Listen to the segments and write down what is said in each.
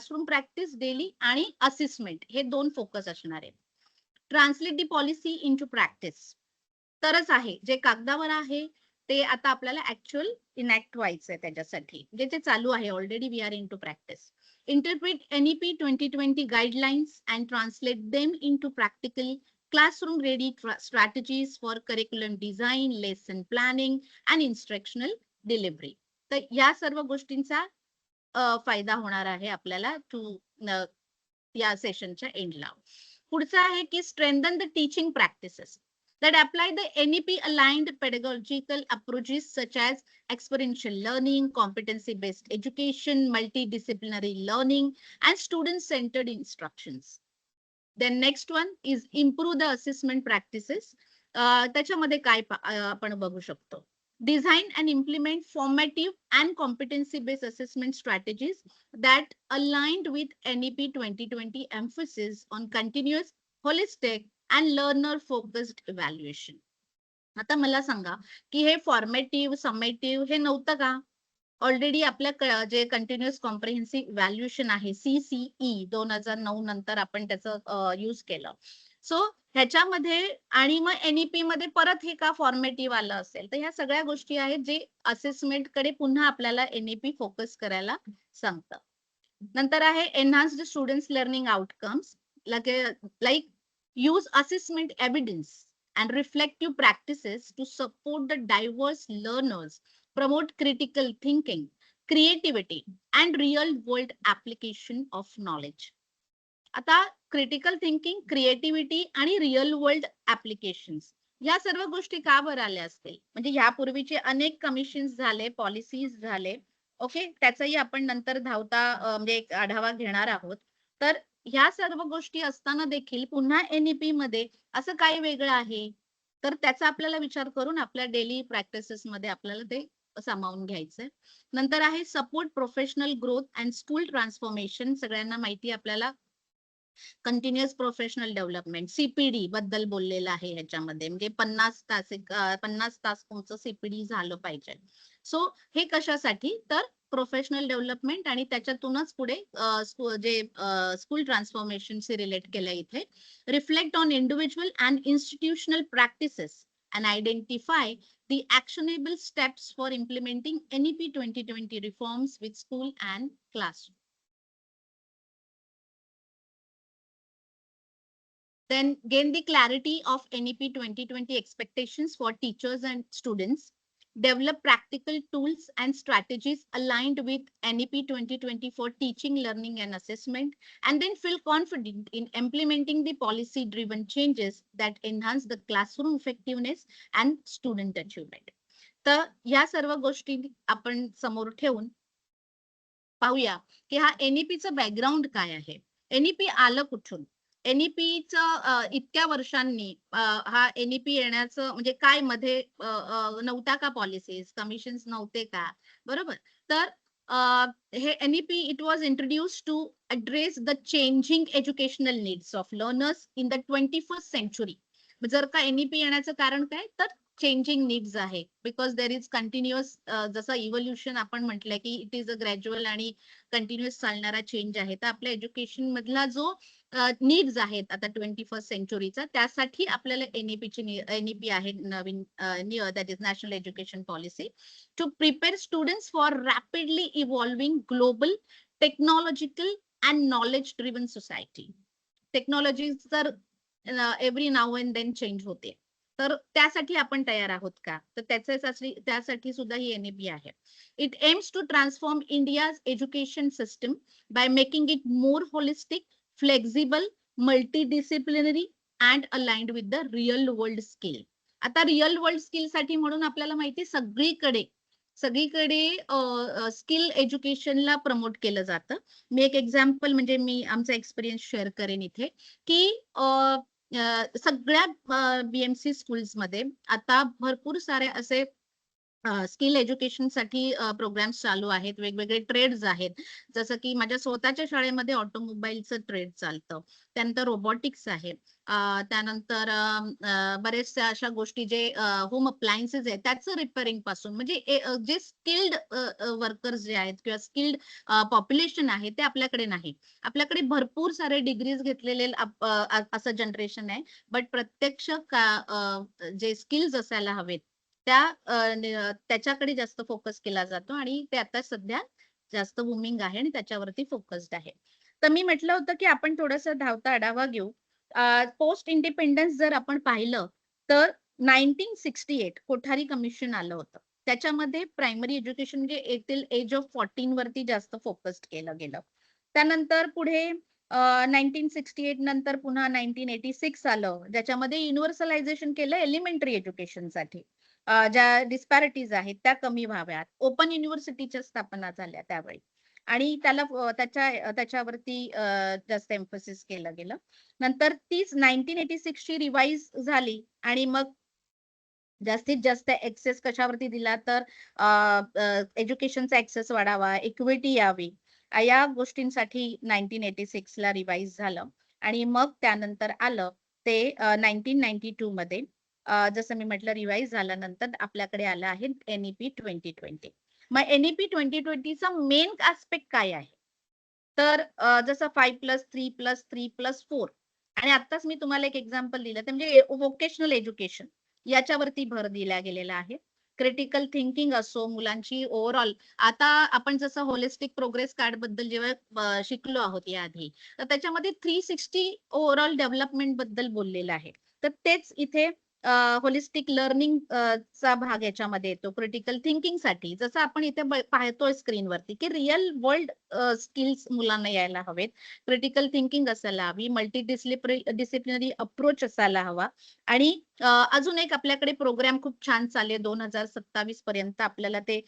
Classroom practice daily आणि assessment हे 2 focus असणार आहे. ट्रान्सलेट दी पॉलिसी इंटू प्रॅक्टिस तरच आहे. जे कागदावर आहे ते आता आपल्याला ऍक्च्युअल इनॅक्ट व्हायचंय त्याच्यासाठी. म्हणजे ते चालू आहे already we are into practice. Interpret NEP 2020 guidelines and translate them into practical classroom ready strategies for curriculum design, lesson planning and instructional delivery. तर या सर्व गोष्टींचा फायदा होणार आहे आपल्याला या सेशनच्या एंडला. पुढचं आहे की strengthen the teaching practices that apply the NEP aligned pedagogical approaches such as experiential learning, competency based education, multidisciplinary learning and student centered instructions. Then next one is improve the assessment practices. त्याच्यामध्ये काय आपण बघू शकतो. Design and implement formative and competency based assessment strategies that aligned with NEP 2020 emphasis on continuous, holistic and learner focused evaluation. आता मला सांगा की हे फॉर्मेटिव्ह समेटिव्ह हे नव्हतं का ऑलरेडी आपल्या जे कंटिन्युअस कॉम्प्रिहेन्सिव्ह इव्हॅल्युएशन आहे CCE 2009 नंतर आपण त्याचं यूज केलं. सो ह्याच्यामध्ये आणि मग NEP मध्ये परत हे का फॉर्मेटिव्ह आलं असेल तर ह्या सगळ्या गोष्टी आहेत जे असेसमेंट कडे पुन्हा आपल्याला NEP फोकस करायला सांगतं. नंतर आहे enhanced students learning outcomes like use assessment evidence and reflective practices to support the diverse learners, promote critical thinking, creativity, and real-world application of knowledge. आता critical thinking, creativity आणि real-world applications या सर्व गोष्टी का बरं आल्या असतील? म्हणजे यापूर्वीचे अनेक कमिशन्स झाले, पॉलिसीज झाले, ओके, त्याचाही आपण नंतर धावता म्हणजे एक आढावा घेणार आहोत. तर ह्या सर्व गोष्टी असताना देखील पुन्हा NEP मध्ये असं काय वेगळं आहे तर त्याचा आपल्याला विचार करून आपल्या डेली प्रॅक्टिसेस मध्ये आपल्याला ते सामावून घ्यायचंय. नंतर आहे support professional growth and school transformation. सगळ्यांना माहिती आपल्याला कंटिन्युअस प्रोफेशनल डेव्हलपमेंट CPD बद्दल बोललेलं आहे ह्याच्यामध्ये. म्हणजे 50 तास तुमचं CPD झालं पाहिजे. सो हे कशासाठी तर प्रोफेशनल डेव्हलपमेंट आणि त्याच्यातूनच पुढे जे स्कूल ट्रान्सफॉर्मेशन रिलेट केलं इथे. Reflect on individual and institutional practices and identify the actionable steps for implementing NEP 2020 reforms with school and classroom. Then gain the clarity of NEP 2020 expectations for teachers and students. Develop practical tools and strategies aligned with NEP 2020 for teaching, learning and assessment. And then feel confident in implementing the policy-driven changes that enhance the classroom effectiveness and student achievement. तर या सर्व गोष्टी आपण समोर ठेवून पाहूया की हा NEPचं बॅकग्राऊंड काय आहे. NEP आलं कुठून? NEPचं इतक्या वर्षांनी हा NEP येण्याचं म्हणजे काय मध्ये नव्हत्या का पॉलिसीज, कमिशन्स नव्हते का, बरोबर. तर हे NEP it was introduced to address the changing educational needs of learners in the 21st century. जर का NEP येण्याचं कारण काय तर चेंजिंग नीड्स आहे बिकॉज देर इज कंटिन्युअस जसं इव्होल्युशन आपण म्हटलं की इट इज अ ग्रॅज्युअल आणि कंटिन्युअस चालणारा चेंज आहे. तर आपल्या एज्युकेशन मधला जो नीड्स आहेत आता 21st सेंचुरीचा त्यासाठी आपल्याला NEP आहे नवीन that is national education policy to prepare students for rapidly evolving global technological and knowledge driven society. Technology तर every now and then change होते तर त्यासाठी आपण तयार आहोत का तर त्यासाठी सुद्धा ही NEP आहे. It aims to transform India's education system by making it more holistic, flexible, multidisciplinary and aligned with the real world skill. आता रिअल वर्ल्ड स्किल साठी म्हणून आपल्याला माहिती सगळीकडे स्किल एज्युकेशनला प्रमोट केलं जातं. मी एक एक्झाम्पल म्हणजे मी आमचा एक्सपिरियन्स शेअर करेन इथे की सगळ्या BMC स्कूल्स मध्ये आता भरपूर सारे असे स्किल एज्युकेशनसाठी प्रोग्राम्स चालू आहेत. वेगवेगळे ट्रेड्स आहेत. जसं की माझ्या स्वतःच्या शाळेमध्ये ऑटोमोबाईलचं ट्रेड चालतं. त्यानंतर रोबोटिक्स आहे. त्यानंतर बऱ्याचशा अशा गोष्टी जे होम अप्लायन्सेस आहेत त्याचं रिपेअरिंग पासून म्हणजे जे स्किल्ड वर्कर्स जे आहेत किंवा स्किल्ड पॉप्युलेशन आहे ते आपल्याकडे नाही. आपल्याकडे भरपूर सारे डिग्रीज घेतलेले असं जनरेशन आहे. बट प्रत्यक्ष जे स्किल्स असायला हवेत त्याच्याकडे जास्त फोकस केला जातो आणि ते आता सध्या जास्त बूमिंग आहे आणि त्याच्यावरती फोकस्ड आहे. तर मी म्हटलं होतं की आपण थोडासा धावता आढावा घेऊ. पोस्ट इंडिपेंडन्स जर आपण पाहिलं तर 1968 कोठारी कमिशन आलं होतं. त्याच्यामध्ये प्रायमरी एज्युकेशन म्हणजे येथील एज ऑफ 14 वरती जास्त फोकस्ड केलं गेलं. त्यानंतर पुढे 1968 नंतर पुन्हा 1986 आलं, ज्याच्यामध्ये युनिव्हर्सलायझेशन केलं एलिमेंटरी एज्युकेशनसाठी. ज्या डिस्पॅरिटीज आहेत त्या कमी व्हाव्यात. ओपन युनिव्हर्सिटीच्या स्थापना झाल्या त्यावेळी आणि त्याच्यावरती जास्त एम्फसिस केलं गेलं. नंतर तीच 1986 ची रिवाईज झाली आणि मग जास्तीत जास्त ऍक्सेस कशावरती दिला तर एज्युकेशनचा ऍक्सेस वाढावा, इक्विटी यावी या गोष्टींसाठी 1986 ला रिवाईज झालं आणि मग त्यानंतर आलं ते 1992 मध्ये जसं मी म्हटलं रिवाईज झाल्यानंतर आपल्याकडे आलं आहे एनईपी 2020. मग एनईपी 2020चा मेन आस्पेक्ट काय आहे तर जसं 5+3+3+4 आणि आताच मी तुम्हाला एक एक्झाम्पल दिलं ते म्हणजे व्होकेशनल एज्युकेशन याच्यावरती भर दिला गेलेला आहे. क्रिटिकल थिंकिंग असो मुलांची ओव्हरऑल आता आपण जसं होलिस्टिक प्रोग्रेस कार्ड बद्दल जेव्हा शिकलो आहोत याआधी तर त्याच्यामध्ये 360 ओव्हरऑल डेव्हलपमेंट बद्दल बोललेलं आहे. तर तेच इथे होलिस्टिक लर्निंग चा भाग याच्यामध्ये येतो क्रिटिकल थिंकिंग साठी. जसं आपण इथे पाहतोय स्क्रीनवरती की रिअल वर्ल्ड स्किल्स मुलांना यायला हवेत. क्रिटिकल थिंकिंग असायला हवी, मल्टी डिसिप्लिनरी अप्रोच असायला हवा आणि अजून एक आपल्याकडे प्रोग्राम खूप छान चालले 2027 पर्यंत आपल्याला ते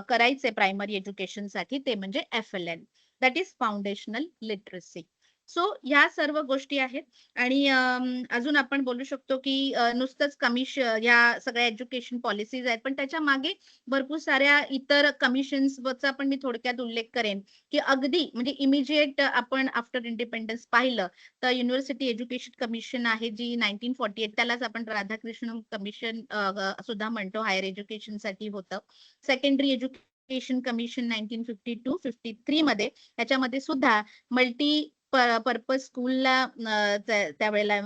करायचंय प्रायमरी एज्युकेशन साठी ते म्हणजे FLN that is foundational literacy. So ह्या सर्व गोष्टी आहेत आणि अजून आपण बोलू शकतो की नुसतंच कमिशन या सगळ्या एज्युकेशन पॉलिसीज आहेत पण त्याच्या मागे भरपूर साऱ्या इतर कमिशन्सचा पण मी थोडक्यात उल्लेख करेन की अगदी म्हणजे इमिजिएट आपण आफ्टर इंडिपेंडन्स पाहिलं तर युनिव्हर्सिटी एज्युकेशन कमिशन आहे जी 1948 त्यालाच आपण राधाकृष्ण कमिशन सुद्धा म्हणतो हायर एज्युकेशन साठी होतं. सेकंडरी एज्युकेशन कमिशन 1952-53 मध्ये त्याच्यामध्ये सुद्धा मल्टी पर्पज स्कूलला त्यावेळेला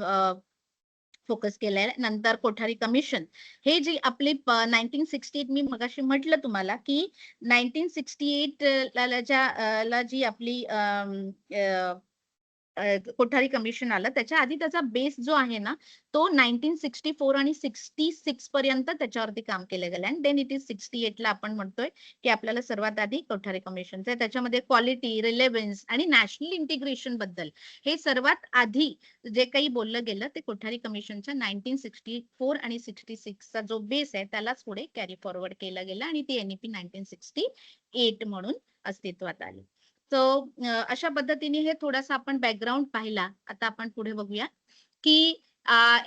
फोकस केलाय. नंतर कोठारी कमिशन हे जी आपली 1968 मी मगाशी म्हटलं तुम्हाला की 1968 ला जी आपली कोठारी कमिशन आलं त्याच्या आधी त्याचा बेस जो आहे ना तो 1964 आणि 66 पर्यंत त्याच्यावरती काम केलं गेलं आणि देन इट इज 68 ला आपण म्हणतोय की आपल्याला सर्वात आधी कोठारी कमिशन त्याच्यामध्ये क्वालिटी रिलेव्हन्स आणि नॅशनल इंटिग्रेशन बद्दल हे सर्वात आधी जे काही बोललं गेलं ते कोठारी कमिशनच्या 1964 आणि 66 चा जो बेस आहे त्यालाच पुढे कॅरी फॉरवर्ड केलं गेलं आणि ती एनईपी 1968 म्हणून अस्तित्वात आली. सो अशा पद्धतीने हे थोडासा आपण बॅकग्राऊंड पाहिला. आता आपण पुढे बघूया की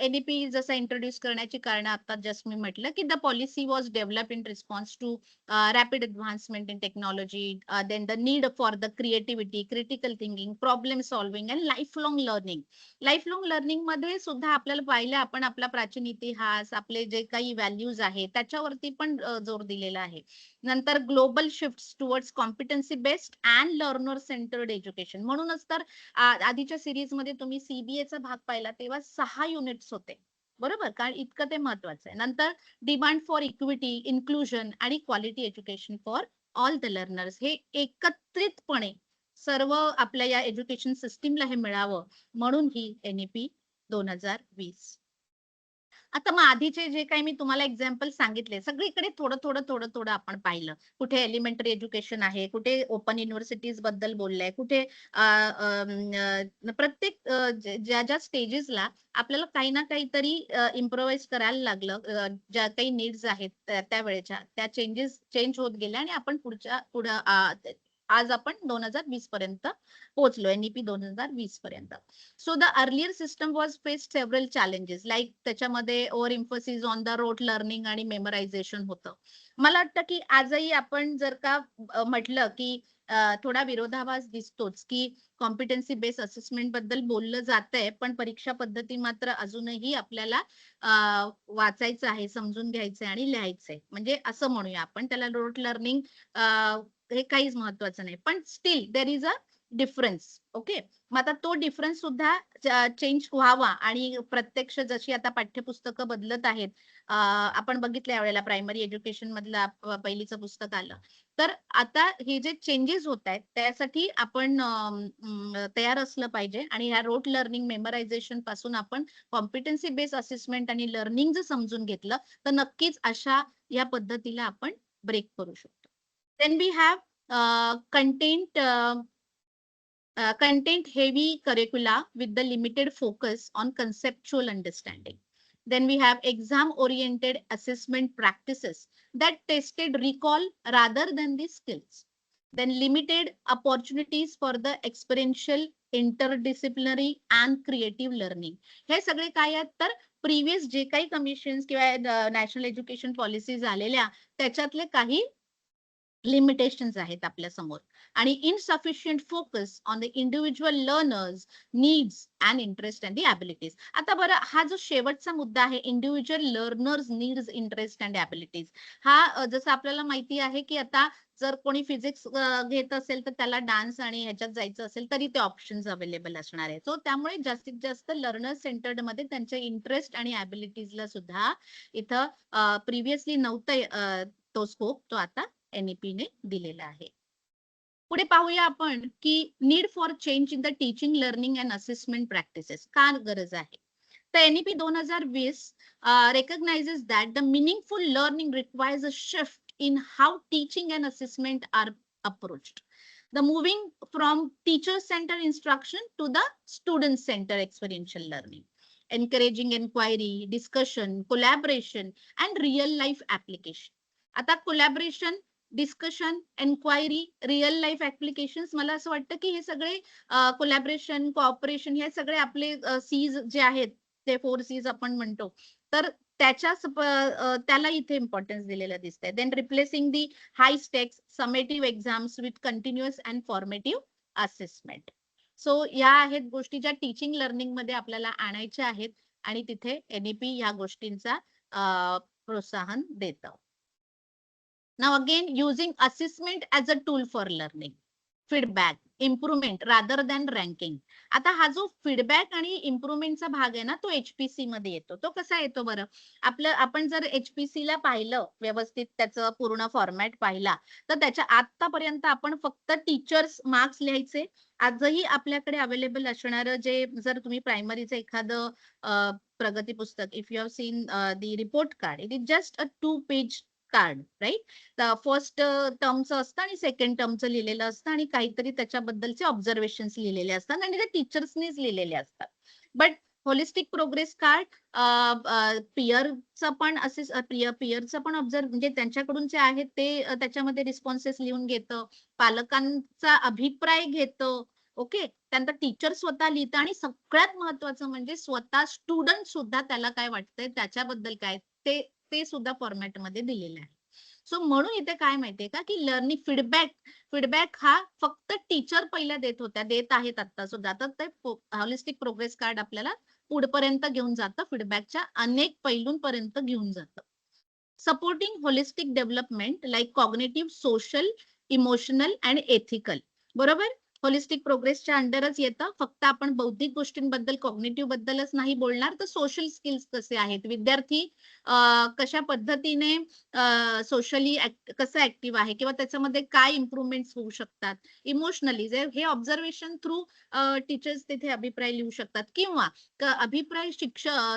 एनईपी जसं इंट्रोड्यूस करण्याची कारण आता जस्ट मी म्हटलं की the policy was develop in response to rapid advancement in technology then the need for the creativity critical thinking problem solving and life long learning. Life long learning मध्ये सुद्धा आपल्याला पाहिलं आपण आपला प्राचीन इतिहास आपले जे काही व्हॅल्यूज आहेत त्याच्यावरती पण जोर दिलेला आहे. नंतर global shift towards competency based and learner centred education म्हणूनच तर आधीच्या सिरीज मध्ये तुम्ही सीबीएचा भाग पाहिला तेव्हा 6 युनिट्स होते बरोबर कारण इतकं ते महत्वाचं आहे. नंतर डिमांड फॉर इक्विटी इन्क्लुजन आणि quality education for all the learners हे एकत्रितपणे सर्व आपल्या या एज्युकेशन सिस्टीमला हे मिळावं म्हणून ही एनईपी 2020. आता मग आधीचे जे काही मी तुम्हाला एक्झाम्पल सांगितले सगळीकडे थोडं थोडं थोडं थोडं आपण पाहिलं. कुठे एलिमेंटरी एज्युकेशन आहे, कुठे ओपन युनिव्हर्सिटीज बद्दल बोललंय, कुठे प्रत्येक ज्या ज्या स्टेजेसला आपल्याला काही ना काहीतरी इम्प्रोव्हाइज करायला लागलं. ज्या काही नीड्स आहेत त्यावेळेच्या त्या चेंज होत गेल्या आणि आपण पुढं आज आपण 2020 पर्यंत पोहोचलो, NEP 2020 पर्यंत. So the earlier system was face several challenges, like त्याच्यामध्ये over emphasis on the rote learning आणि मेमरायझेशन होतं. मला वाटतं की आजही आपण जर का म्हटलं की थोडा विरोधाभास दिसतोच की कॉम्पिटन्सी बेस्ड असेसमेंट बद्दल बोललं जातंय, पण परीक्षा पद्धती मात्र अजूनही आपल्याला वाचायचं आहे, समजून घ्यायचंय आणि लिहायचंय. म्हणजे असं म्हणूया आपण त्याला रोट लर्निंग हे काहीच महत्वाचं नाही, पण steel there is a difference. Okay, मग आता तो डिफरन्स सुद्धा चेंज व्हावा आणि प्रत्यक्ष जशी आता पाठ्यपुस्तकं बदलत आहेत, आपण बघितलं यावेळेला प्रायमरी एज्युकेशन मधलं पहिलीचं पुस्तक आलं, तर आता हे जे चेंजेस होत आहेत त्यासाठी आपण तयार असलं पाहिजे आणि ह्या रोट लर्निंग मेमरायझेशन पासून आपण कॉम्पिटन्सी बेस्ड असेसमेंट आणि लर्निंग जर समजून घेतलं तर नक्कीच अशा या पद्धतीला आपण ब्रेक करू शकतो. Then we have content heavy curricula with the limited focus on conceptual understanding. Then we have exam oriented assessment practices that tested recall rather than the skills. Then limited opportunities for the experiential, interdisciplinary and creative learning. हे सगळे काय आहेत तर previous जे काही commissions किंवा national education policies आलेल्या त्याच्यातले काही लिमिटेशन्स आहेत आपल्या समोर. आणि insufficient focus on the individual learners needs and interest and the abilities. आता बरं, हा जो शेवटचा मुद्दा आहे individual learners needs interest and abilities, हा जसं आपल्याला माहिती आहे की आता जर कोणी फिजिक्स घेत असेल तर त्याला डान्स आणि ह्याच्यात जायचं असेल तरी ते ऑप्शन्स अवेलेबल असणार आहे. सो त्यामुळे जास्तीत जास्त लर्नर सेंटर्ड मध्ये त्यांच्या इंटरेस्ट आणि ॲबिलिटीजला सुद्धा इथं प्रिव्हियसली नव्हतं तो स्कोप, तो आता NEP ने दिलेला आहे. पुढे पाहूया आपण की need for change in the teaching learning and assessment practices का गरज आहे. तर NEP 2020 recognizes that the meaningful learning requires a shift in how teaching and assessment are approached. The moving from teacher-centered instruction to the student-centered experiential learning, encouraging inquiry, discussion, collaboration, and real-life application. आता collaboration, discussion, enquiry, real life applications, मला असं वाटतं की हे सगळे collaboration, cooperation हे सगळे आपले सीज जे आहेत ते 4 सीज आपण म्हणतो, तर त्याला इथे इम्पॉर्टन्स दिलेलं दिसतंय. Then replacing the high stakes summative exams with continuous and formative assessment. So या आहेत गोष्टी ज्या टीचिंग लर्निंग मध्ये आपल्याला आणायच्या आहेत आणि तिथे NEP या गोष्टींचा प्रोत्साहन देतं. Now again, using assessment as a tool for learning, feedback, improvement rather than ranking. आता हा जो फीडबॅक आणि इम्प्रुव्हमेंटचा भाग आहे ना, तो HPC मध्ये येतो. तो कसा येतो बरं? आपण जर HPC ला पाहिलं व्यवस्थित, त्याचं पूर्ण फॉर्मॅट पाहिला, तर त्याच्या आतापर्यंत आपण फक्त टीचर्स मार्क्स लिहायचे. आजही आपल्याकडे अवेलेबल असणारं जे, जर तुम्ही प्रायमरीचं एखादं प्रगती पुस्तक, if you have seen the report card, it is just a 2 page card, right. First टर्मचं असतं आणि सेकंड टर्मचं लिहिलेलं असतं आणि काहीतरी त्याच्याबद्दलचे ऑब्झर्वेशन लिहिलेले असतात आणि ते टीचर्सनीच लिहिलेले असतात. बट होलिस्टिक प्रोग्रेस कार्ड पियरचं पण पियरचं पण ऑब्झर्व, म्हणजे त्यांच्याकडून जे आहेत ते त्याच्यामध्ये रिस्पॉन्सेस लिहून घेतं, पालकांचा अभिप्राय घेतं. ओके, त्यानंतर टीचर स्वतः लिहितं आणि सगळ्यात महत्वाचं म्हणजे स्वतः स्टुडंट सुद्धा त्याला काय वाटतंय त्याच्याबद्दल काय ते सुद्धा फॉर्मॅटमध्ये दिलेलं आहे. सो म्हणून इथे काय माहितीये का की लर्निंग फीडबॅक हा फक्त टीचर पहिला देत आहेत आता सुद्धा, तर ते होलिस्टिक प्रोग्रेस कार्ड आपल्याला पुढपर्यंत घेऊन जातं, फीडबॅकच्या अनेक पैलूंपर्यंत घेऊन जातं. Supporting holistic development like cognitive, social, emotional and ethical. बरोबर, होलिस्टिक प्रोग्रेसच्या अंडरच येतं. फक्त आपण बौद्धिक गोष्टींबद्दल, कॉग्नेटिव्ह बद्दलच नाही बोलणार, तर सोशल स्किल्स कसे आहेत, विद्यार्थी कशा पद्धतीने सोशली कसं ऍक्टिव्ह आहे किंवा त्याच्यामध्ये काय इम्प्रुव्हमेंट होऊ शकतात, इमोशनली हे ऑब्झर्वेशन थ्रू टीचर्स तिथे अभिप्राय लिहू शकतात किंवा अभिप्राय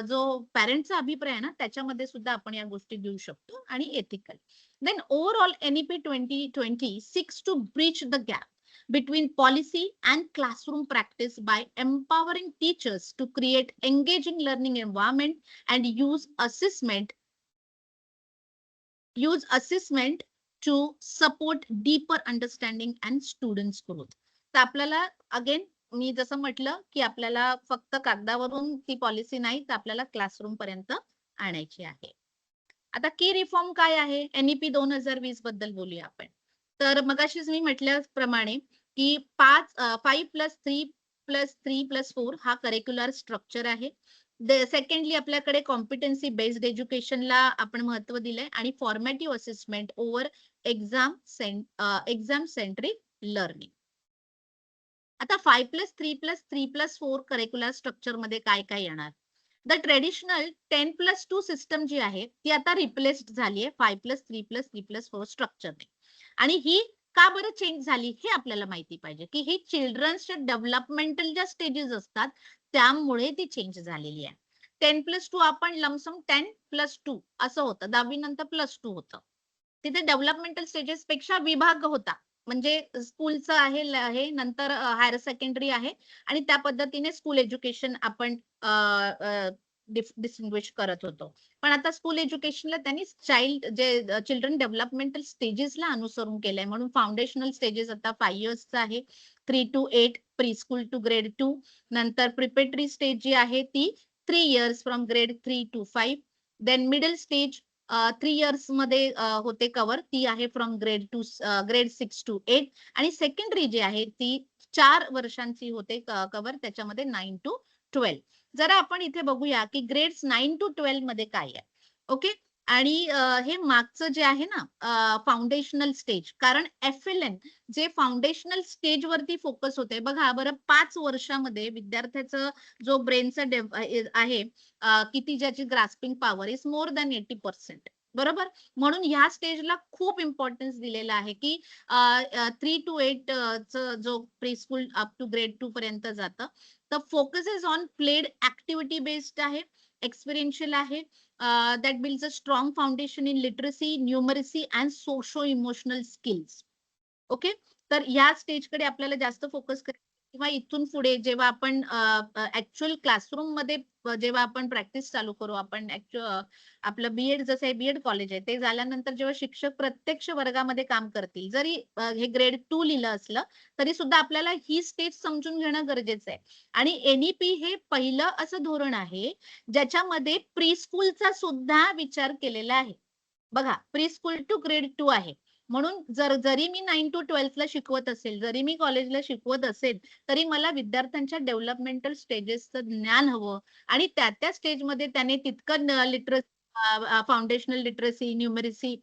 जो पॅरेंटचा अभिप्राय आहे ना त्याच्यामध्ये सुद्धा आपण या गोष्टी देऊ शकतो. आणि ethical. Then overall NEP 2020 seeks to bridge the gap between policy and classroom practice by empowering teachers to create engaging learning environment and use assessment to support deeper understanding and students growth. तर आपल्याला again मी जसं म्हटलं की आपल्याला फक्त कागदावरून ती policy नाही तर आपल्याला क्लासरूम पर्यंत आणायची आहे. आता की रिफॉर्म काय आहे? NEP 2020 बद्दल बोलूया आपण. तर मगाशीच मी म्हटल्याप्रमाणे की 5+3+3+4 हा करिक्युलर स्ट्रक्चर आहे. सेकंडली आपल्याकडे कॉम्पिटन्सी बेस्ड एज्युकेशनला आपण महत्व दिलंय आणि formative assessment over exam centric learning. आता 5+3+3+4 करिक्युलर स्ट्रक्चर मध्ये काय काय येणार? द ट्रेडिशनल 10+2 सिस्टम जी आहे ती आता रिप्लेस्ड झाली आहे 5+3+3+4 स्ट्रक्चरने. आणि ही का बरं चेंज झाली हे आपल्याला माहिती पाहिजे की ही चिल्ड्रन्सच्या डेव्हलपमेंटल ज्या स्टेजेस असतात त्यामुळे ती चेंज झालेली आहे. 10+2 आपण लमसम 10+2 असं होतं, 10वी नंतर +2 होतं. तिथे डेव्हलपमेंटल स्टेजेस पेक्षा विभाग होता. म्हणजे स्कूलचं आहे नंतर हायर सेकंडरी आहे आणि त्या पद्धतीने स्कूल एज्युकेशन आपण डिस्टिंग्विश करत होतो. पण आता स्कूल एज्युकेशनला त्यांनी चिल्ड्रन डेव्हलपमेंटल स्टेजेसला अनुसरून केलंय म्हणून फाउंडेशनल स्टेजेस आता 5 इयर्सचा आहे. 3 to 8 pre school to grade 2. नंतर प्रिपेटरी स्टेज जी आहे ती 3 years from grade 3 to 5. Then middle stage 3 years मध्ये होते कव्हर, ती आहे फ्रॉम ग्रेड 6 to 8. आणि सेकंडरी जी आहे ती 4 वर्षांची होते कव्हर, त्याच्यामध्ये 9 to 12. जरा आपण इथे बघूया की ग्रेड्स 9 to 12 मध्ये काय आहे. ओके. आणि हे मागचं जे आहे ना फाउंडेशनल स्टेज, कारण FLN जे फाउंडेशनल स्टेज वरती फोकस होते बघा बरं. 5 वर्षामध्ये विद्यार्थ्याचं जो ब्रेनचा आहे किती ज्याची grasping power is more than 80%. बरोबर. म्हणून ह्या स्टेजला खूप इम्पॉर्टन्स दिलेला आहे की 3 to 8 जो pre school up to grade 2 पर्यंत जातं. तर focus is on played activity based आहे, एक्सपिरियन्शियल आहे. that builds a strong foundation in literacy, numeracy and socio-emotional skills. Okay. तर या स्टेजकडे आपल्याला जास्त फोकस करायचं किंवा इथून पुढे जेव्हा आपण ऍक्च्युअल क्लासरूम मध्ये जेव्हा आपण प्रॅक्टिस चालू करू, आपण आपलं बीएड जसं आहे बीएड कॉलेज आहे ते झाल्यानंतर जेव्हा शिक्षक प्रत्यक्ष वर्गामध्ये काम करतील, जरी हे ग्रेड 2 लिहिलं असलं तरी सुद्धा आपल्याला ही स्टेज समजून घेणं गरजेचं आहे. आणि NEP हे पहिलं असं धोरण आहे ज्याच्यामध्ये प्री स्कूलचा सुद्धा विचार केलेला आहे. बघा, प्री स्कूल टू ग्रेड 2 आहे. म्हणून जरी मी 9 to 12 ला शिकवत असेल, जरी मी कॉलेजला शिकवत असेल, तरी मला विद्यार्थ्यांच्या डेव्हलपमेंटल स्टेजेसचं ज्ञान हवं आणि त्या स्टेजमध्ये त्याने तितकं फाउंडेशनल लिटरसी, न्यूमरसी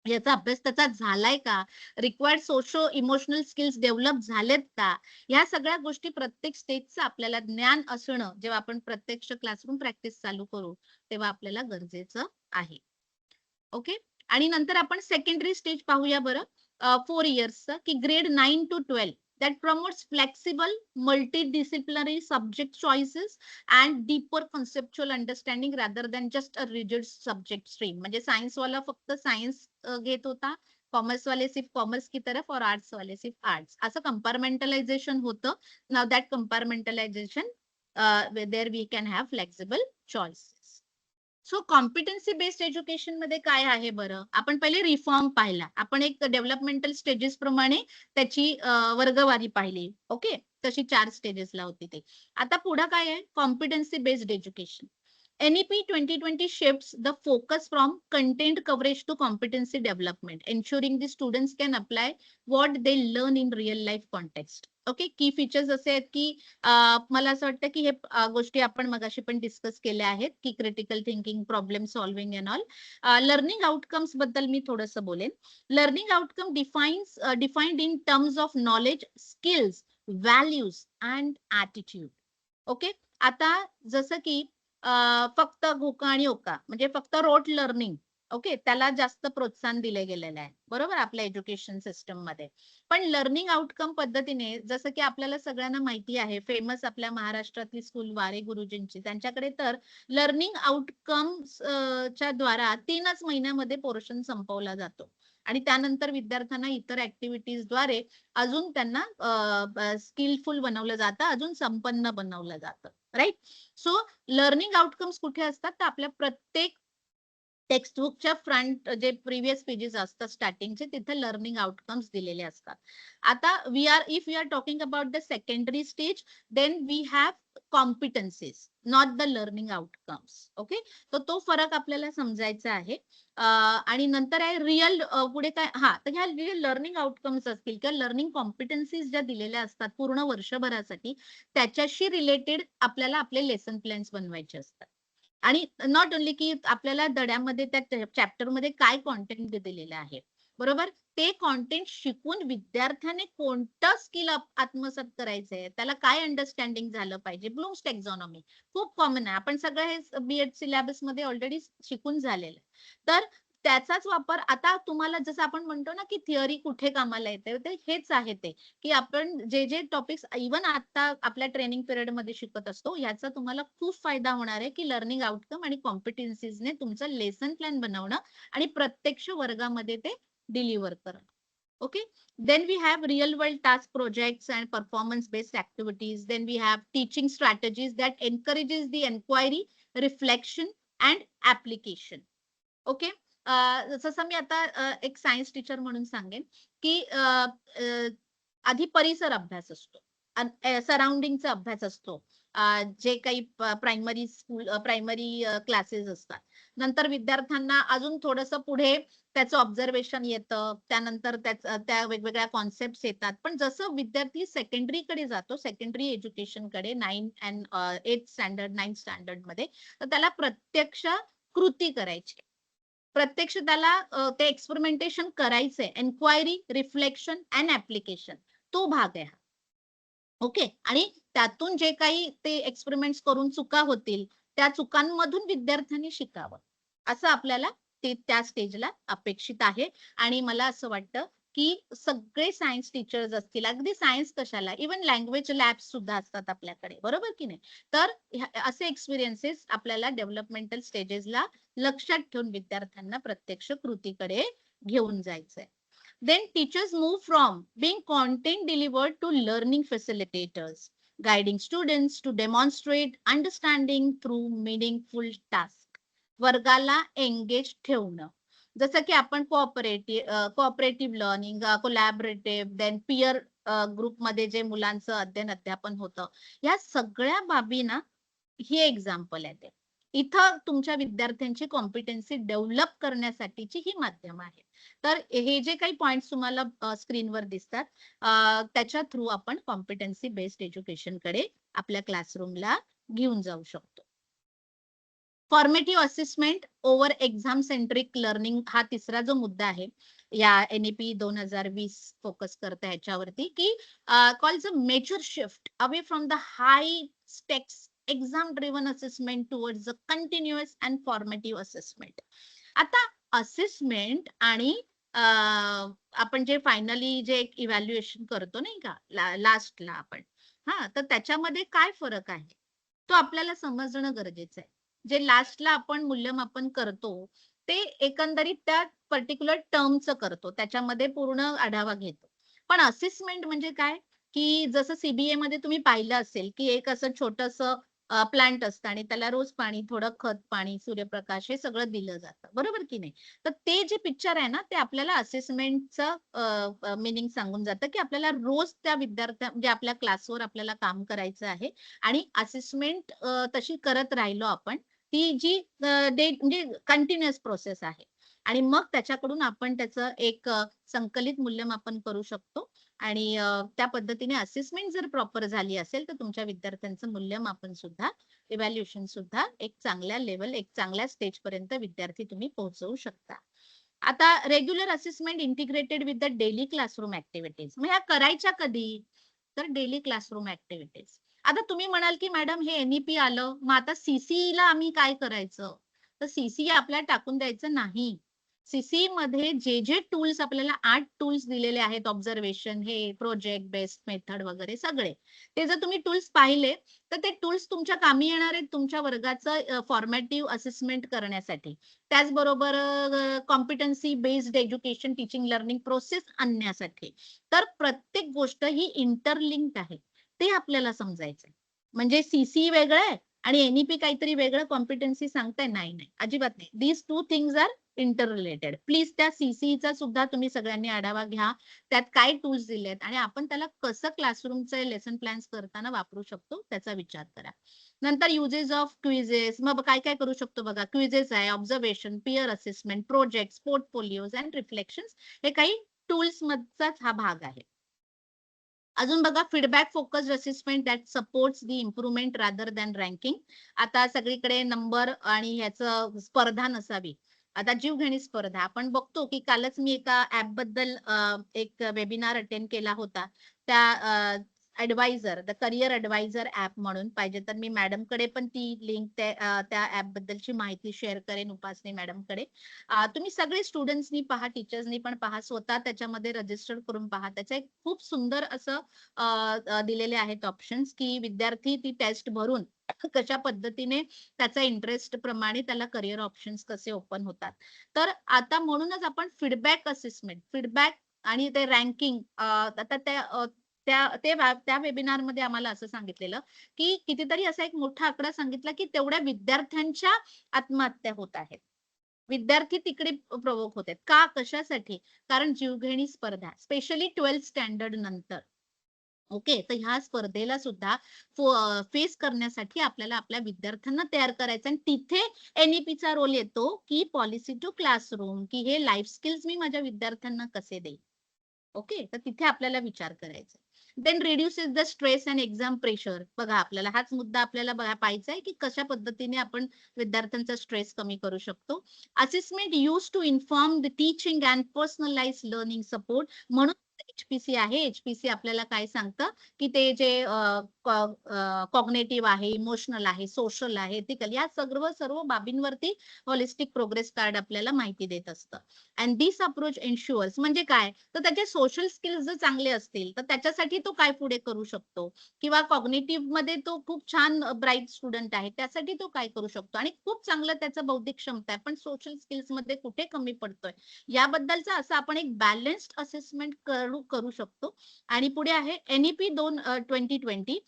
याचा अभ्यास त्याचा झालाय का? Required socio emotional skills develop झालेत का? या सगळ्या गोष्टी प्रत्येक स्टेजचं आपल्याला ज्ञान असणं जेव्हा आपण प्रत्यक्ष क्लासरूम प्रॅक्टिस चालू करू, तेव्हा आपल्याला गरजेचं आहे. ओके. आणि नंतर आपण सेकंडरी स्टेज पाहूया बरं. 4 इयर्सचं की grade 9 to 12 that promotes flexible multidisciplinary subject choices and deeper conceptual understanding rather than just a rigid subject stream. म्हणजे सायन्स वाला फक्त सायन्स घेत होता, कॉमर्स वाले सिर्फ कॉमर्स की तरफ और आर्ट्स वाले सिर्फ आर्ट्स, असं कंपार्टमेंटलायझेशन होतं. Now that compartmentalisation there we can have flexible choices. So competency based education मध्ये काय आहे बरं? आपण पहिले रिफॉर्म पाहिला. आपण एक डेव्हलपमेंटल स्टेजेस प्रमाणे त्याची वर्गवारी पाहिली. ओके. तशी 4 स्टेजेसला होती ते. आता पुढे काय आहे? Competency based education. NEP 2020 shifts the focus from content coverage to competency development, ensuring the students can apply what they learn in real life context. Okay. की फीचर्स असे आहेत की मला असं वाटतं की हे गोष्टी आपण मगाशी पण डिस्कस केल्या आहेत की critical thinking, problem solving and all. Learning outcomes बद्दल मी थोडंसं बोलेन. Learning outcome defined in terms of knowledge, skills, values and attitude. Okay. आता जसं की फक्त घोका आणि ओका म्हणजे फक्त रोट लर्निंग, ओके, त्याला जास्त प्रोत्साहन दिले गेलेलं आहे. बरोबर आपल्या एज्युकेशन सिस्टम मध्ये. पण लर्निंग आउटकम पद्धतीने जसं की आपल्याला सगळ्यांना माहिती आहे फेमस आपल्या महाराष्ट्रातली स्कूल वारे गुरुजींची, त्यांच्याकडे तर लर्निंग आउटकम्स च्या द्वारा 3च महिन्यामध्ये पोर्शन संपवला जातो आणि त्यानंतर विद्यार्थ्यांना इतर ऍक्टिव्हिटीज द्वारे अजून त्यांना स्किलफुल बनवलं जातं, अजून संपन्न बनवलं जातं. राईट. सो लर्निंग आउटकम्स कुठे असतात तर आपल्या प्रत्येक टेक्स्टबुकच्या फ्रंट जे प्रिव्हियस पेजेस असतात स्टार्टिंगचे तिथे लर्निंग आउटकम्स दिलेले असतात. आता if we are talking about the secondary stage, then we have competencies, not the learning outcomes. Okay, तर तो फरक आपल्याला समजायचा आहे. आणि नंतर आहे रिअल, पुढे काय, तर ह्या जे लर्निंग आउटकम्स असतील किंवा लर्निंग कॉम्पिटन्सीज ज्या दिलेल्या असतात पूर्ण वर्षभरासाठी, त्याच्याशी रिलेटेड आपल्याला आपले लेसन प्लॅन्स बनवायचे असतात. आणि नॉट ओन्ली की आपल्याला धड्यामध्ये त्या चॅप्टरमध्ये काय कॉन्टेंट दिलेलं आहे, बरोबर, ते कॉन्टेंट शिकून विद्यार्थ्याने कोणतं स्किल आत्मसात करायचंय, त्याला काय अंडरस्टँडिंग झालं पाहिजे. ब्लूम्स टेक्झॉनॉमी खूप कॉमन आहे, आपण सगळं हे बीएड सिलेबस मध्ये ऑलरेडी शिकून झालेलं आहे. तर त्याचाच वापर आता तुम्हाला, जसं आपण म्हणतो ना की थिअरी कुठे कामाला येते, ते हेच आहे ते, की आपण जे जे टॉपिक्स इव्हन आता आपल्या ट्रेनिंग पिरियड मध्ये शिकत असतो, याचा तुम्हाला खूप फायदा होणार आहे की लर्निंग आउटकम आणि कॉम्पिटन्सीजने तुमचं लेसन प्लॅन बनवणं आणि प्रत्यक्ष वर्गामध्ये ते डिलिव्हर करणं. Okay, then we have real world task projects and performance based activities. Then we have teaching strategies that encourages the inquiry, reflection and application. Okay, जसं मी आता एक सायन्स टीचर म्हणून सांगेन की आधी परिसर अभ्यास असतो, सराउंडिंगचा अभ्यास असतो, जे काही प्रायमरी स्कूल प्रायमरी क्लासेस असतात. नंतर विद्यार्थ्यांना अजून थोडंसं पुढे त्याचं ऑब्झर्वेशन येतं, त्यानंतर त्या वेगवेगळ्या कॉन्सेप्ट येतात. पण जसं विद्यार्थी सेकंडरीकडे जातो, सेकंडरी एज्युकेशनकडे 9 अँड 8 स्टँडर्ड 9 स्टँडर्ड मध्ये, तर त्याला प्रत्यक्ष कृती करायची, प्रत्यक्ष त्याला ते एक्सपेरिमेंटेशन करायचंय, एन्क्वायरी, रिफ्लेक्शन अँड ऍप्लिकेशन, तो भाग आहे. ओके, आणि त्यातून जे काही ते एक्सपेरिमेंट्स करून चुका होतील, त्या चुकांमधून विद्यार्थ्यांनी शिकावं, असं आपल्याला ते त्या स्टेजला अपेक्षित आहे. आणि मला असं वाटतं की सगळे सायन्स टीचर्स असतील, अगदी सायन्स कशाला, इव्हन लँग्वेज लॅब्स सुद्धा असतात आपल्याकडे, बरोबर की नाही, तर असे एक्सपिरियन्सेस आपल्याला डेव्हलपमेंटल स्टेजेसला लक्षात ठेवून विद्यार्थ्यांना प्रत्यक्ष कृतीकडे घेऊन जायचंय. Then teachers move from being content delivered to learning facilitators, guiding students to demonstrate understanding through meaningful tasks. वर्गाला एंगेज ठेवणं, जसं की आपण cooperative learning, collaborative, then peer group मध्ये जे मुलांचं अध्ययन अध्यापन होतं, या सगळ्या बाबी ना ही एक्झाम्पल आहे. इथं तुमच्या विद्यार्थ्यांची कॉम्पिटन्सी डेव्हलप करण्यासाठीची ही माध्यम आहे. तर हे जे काही पॉइंट्स तुम्हाला स्क्रीनवर दिसतात, त्याच्या थ्रू आपण कॉम्पिटन्सी बेस्ड एज्युकेशन कडे आपल्या क्लासरूमला घेऊन जाऊ शकतो. Formative assessment over exam centric learning हा तिसरा जो मुद्दा आहे, या एनईपी 2020 फोकस करत ह्याच्यावरती, की calls a major shift away from the high stakes exam driven assessment towards a continuous and formative assessment. आता असेसमेंट आणि आपण जे फायनली जे इव्हॅल्युएशन करतो नाही का लास्टला आपण, तर त्याच्यामध्ये काय फरक आहे तो आपल्याला समजणं गरजेचं आहे. जे लास्टला आपण मूल्यमापन करतो ते एकंदरीत त्या पर्टिक्युलर टर्मचं करतो, त्याच्यामध्ये पूर्ण आढावा घेतो. पण असेसमेंट म्हणजे काय, की जसं सीबीए मध्ये तुम्ही पाहिलं असेल की एक असं छोटंसं प्लांट असतं आणि त्याला रोज पाणी, थोडं खत पाणी, सूर्यप्रकाश हे सगळं दिलं जातं, बरोबर की नाही. तर ते जे पिक्चर आहे ना, ते आपल्याला असेसमेंटचं मिनिंग सांगून जातं, की आपल्याला रोज त्या म्हणजे आपल्या क्लासवर आपल्याला काम करायचं आहे. आणि असेसमेंट तशी करत राहिलो आपण, ती जी म्हणजे कंटिन्युअस प्रोसेस आहे. आणि मग त्याच्याकडून आपण त्याचं एक संकलित मूल्यमापन करू शकतो. आणि त्या पद्धतीने असेसमेंट जर प्रॉपर झाली असेल, तर तुमच्या विद्यार्थ्यांचं मूल्यमापन सुद्धा, इव्हॅल्युएशन सुद्धा एक चांगल्या लेवल, एक चांगल्या स्टेज पर्यंत विद्यार्थी तुम्ही पोहोचवू शकता. आता regular assessment integrated with the daily classroom activities, मग ह्या करायच्या कधी, तर डेली क्लासरूम ऍक्टिव्हिटीज. आता तुम्ही म्हणाल की मॅडम हे एनईपी आलं, मग आता सीसीई ला आम्ही काय करायचं, तर सीसीई आपल्याला टाकून द्यायचं नाही. सीसीई मध्ये जे जे टूल्स आपल्याला 8 टूल्स दिलेले आहेत, ऑब्झर्वेशन, हे प्रोजेक्ट बेस्ड मेथड वगैरे सगळे, ते जर तुम्ही टूल्स पाहिले तर ते टूल्स तुमच्या कामी येणार आहेत तुमच्या वर्गाचं फॉर्मॅटिव्ह असेसमेंट करण्यासाठी. त्याचबरोबर competency based education teaching learning process आणण्यासाठी. तर प्रत्येक गोष्ट ही इंटरलिंक्ड आहे, ते आपल्याला समजायचं. म्हणजे सीसीई वेगळं आहे आणि एनईपी काहीतरी वेगळं कॉम्पिटन्सी सांगताय? नाही, नाही. अजिबात नाही. These two things are inter related. Please त्या सीसीईचा सुद्धा तुम्ही सगळ्यांनी आढावा घ्या. त्यात काय टूल्स दिलेत आणि आपण त्याला कसं क्लासरूमचे लेसन प्लॅन्स करताना वापरू शकतो त्याचा विचार करा. नंतर युजेस ऑफ क्विझेस. मग काय काय करू शकतो बघा. क्विझेस आहे, observation, peer assessment, projects, portfolios and reflections हे काही टूल्स मधचाच हा भाग आहे. अजून बघा feedback focused assessment that supports the improvement rather than ranking. आता सगळीकडे नंबर आणि ह्याचं स्पर्धा नसावी. आता जीवघेणी स्पर्धा आपण बघतो की कालच मी एका ऍप बद्दल एक वेबिनार अटेंड केला होता. त्या adviser the career adviser app म्हणून, पाहिजे तर मी मॅडमकडे पण ती लिंक त्या ऍप बद्दलची माहिती शेअर करेन उपासनी मॅडमकडे. तुम्ही सगळे स्टुडंट्सनी पहा, टीचर्सनी पण पहा, स्वतः त्याच्यामध्ये रजिस्टर करून पहा. त्याचं एक खूप सुंदर असं दिलेले आहेत ऑप्शन्स की विद्यार्थी ती टेस्ट भरून कशा पद्धतीने त्याचा इंटरेस्ट प्रमाणे त्याला करिअर ऑप्शन्स कसे ओपन होतात. तर आता म्हणूनच आपण फीडबॅक असेसमेंट, फीडबॅक आणि ते रँकिंग, आता त्या वेबिनार मध्ये आम्हाला असं सांगितलेलं की कितीतरी असा एक मोठा आकडा सांगितला की तेवढ्या विद्यार्थ्यांच्या आत्महत्या होत आहेत. विद्यार्थी तिकडे प्रवोक होतात. का? कशासाठी? कारण जीवघेणी स्पर्धा, स्पेशली 12th स्टँडर्ड नंतर. ओके, तर ह्या स्पर्धेला सुद्धा फेस करण्यासाठी आपल्याला आपल्या विद्यार्थ्यांना तयार करायचं आणि तिथे एनईपीचा रोल येतो की पॉलिसी टू क्लासरूम, की हे लाईफ स्किल्स मी माझ्या विद्यार्थ्यांना कसे देईन. ओके, तर तिथे आपल्याला विचार करायचा. Then reduces the stress and exam pressure. बघा आपल्याला हाच मुद्दा आपल्याला पाहायचा आहे की कशा पद्धतीने आपण विद्यार्थ्यांचा स्ट्रेस कमी करू शकतो. Assessment use to inform the teaching and personalise learning support. म्हणून एचपीसी आहे. एचपीसी आपल्याला काय सांगतं की ते जे कॉग्नेटिव्ह आहे, इमोशनल आहे, सोशल आहे, एथिकल, या सर्व बाबींवरती होलिस्टिक प्रोग्रेस कार्ड आपल्याला माहिती देत असतं. अँड दिस अप्रोच एन्शुअर्स म्हणजे काय, तर त्याचे सोशल स्किल्स जर चांगले असतील तर त्याच्यासाठी तो काय पुढे करू शकतो, किंवा कॉग्निटिव्ह मध्ये तो खूप छान ब्राईट स्टुडंट आहे त्यासाठी तो काय करू शकतो आणि खूप चांगलं त्याचं बौद्धिक क्षमता आहे, पण सोशल स्किल्स मध्ये कुठे कमी पडतोय, याबद्दलचा असं आपण एक बॅलन्स्ड असेसमेंट करू शकतो. आणि पुढे आहे NEP 2020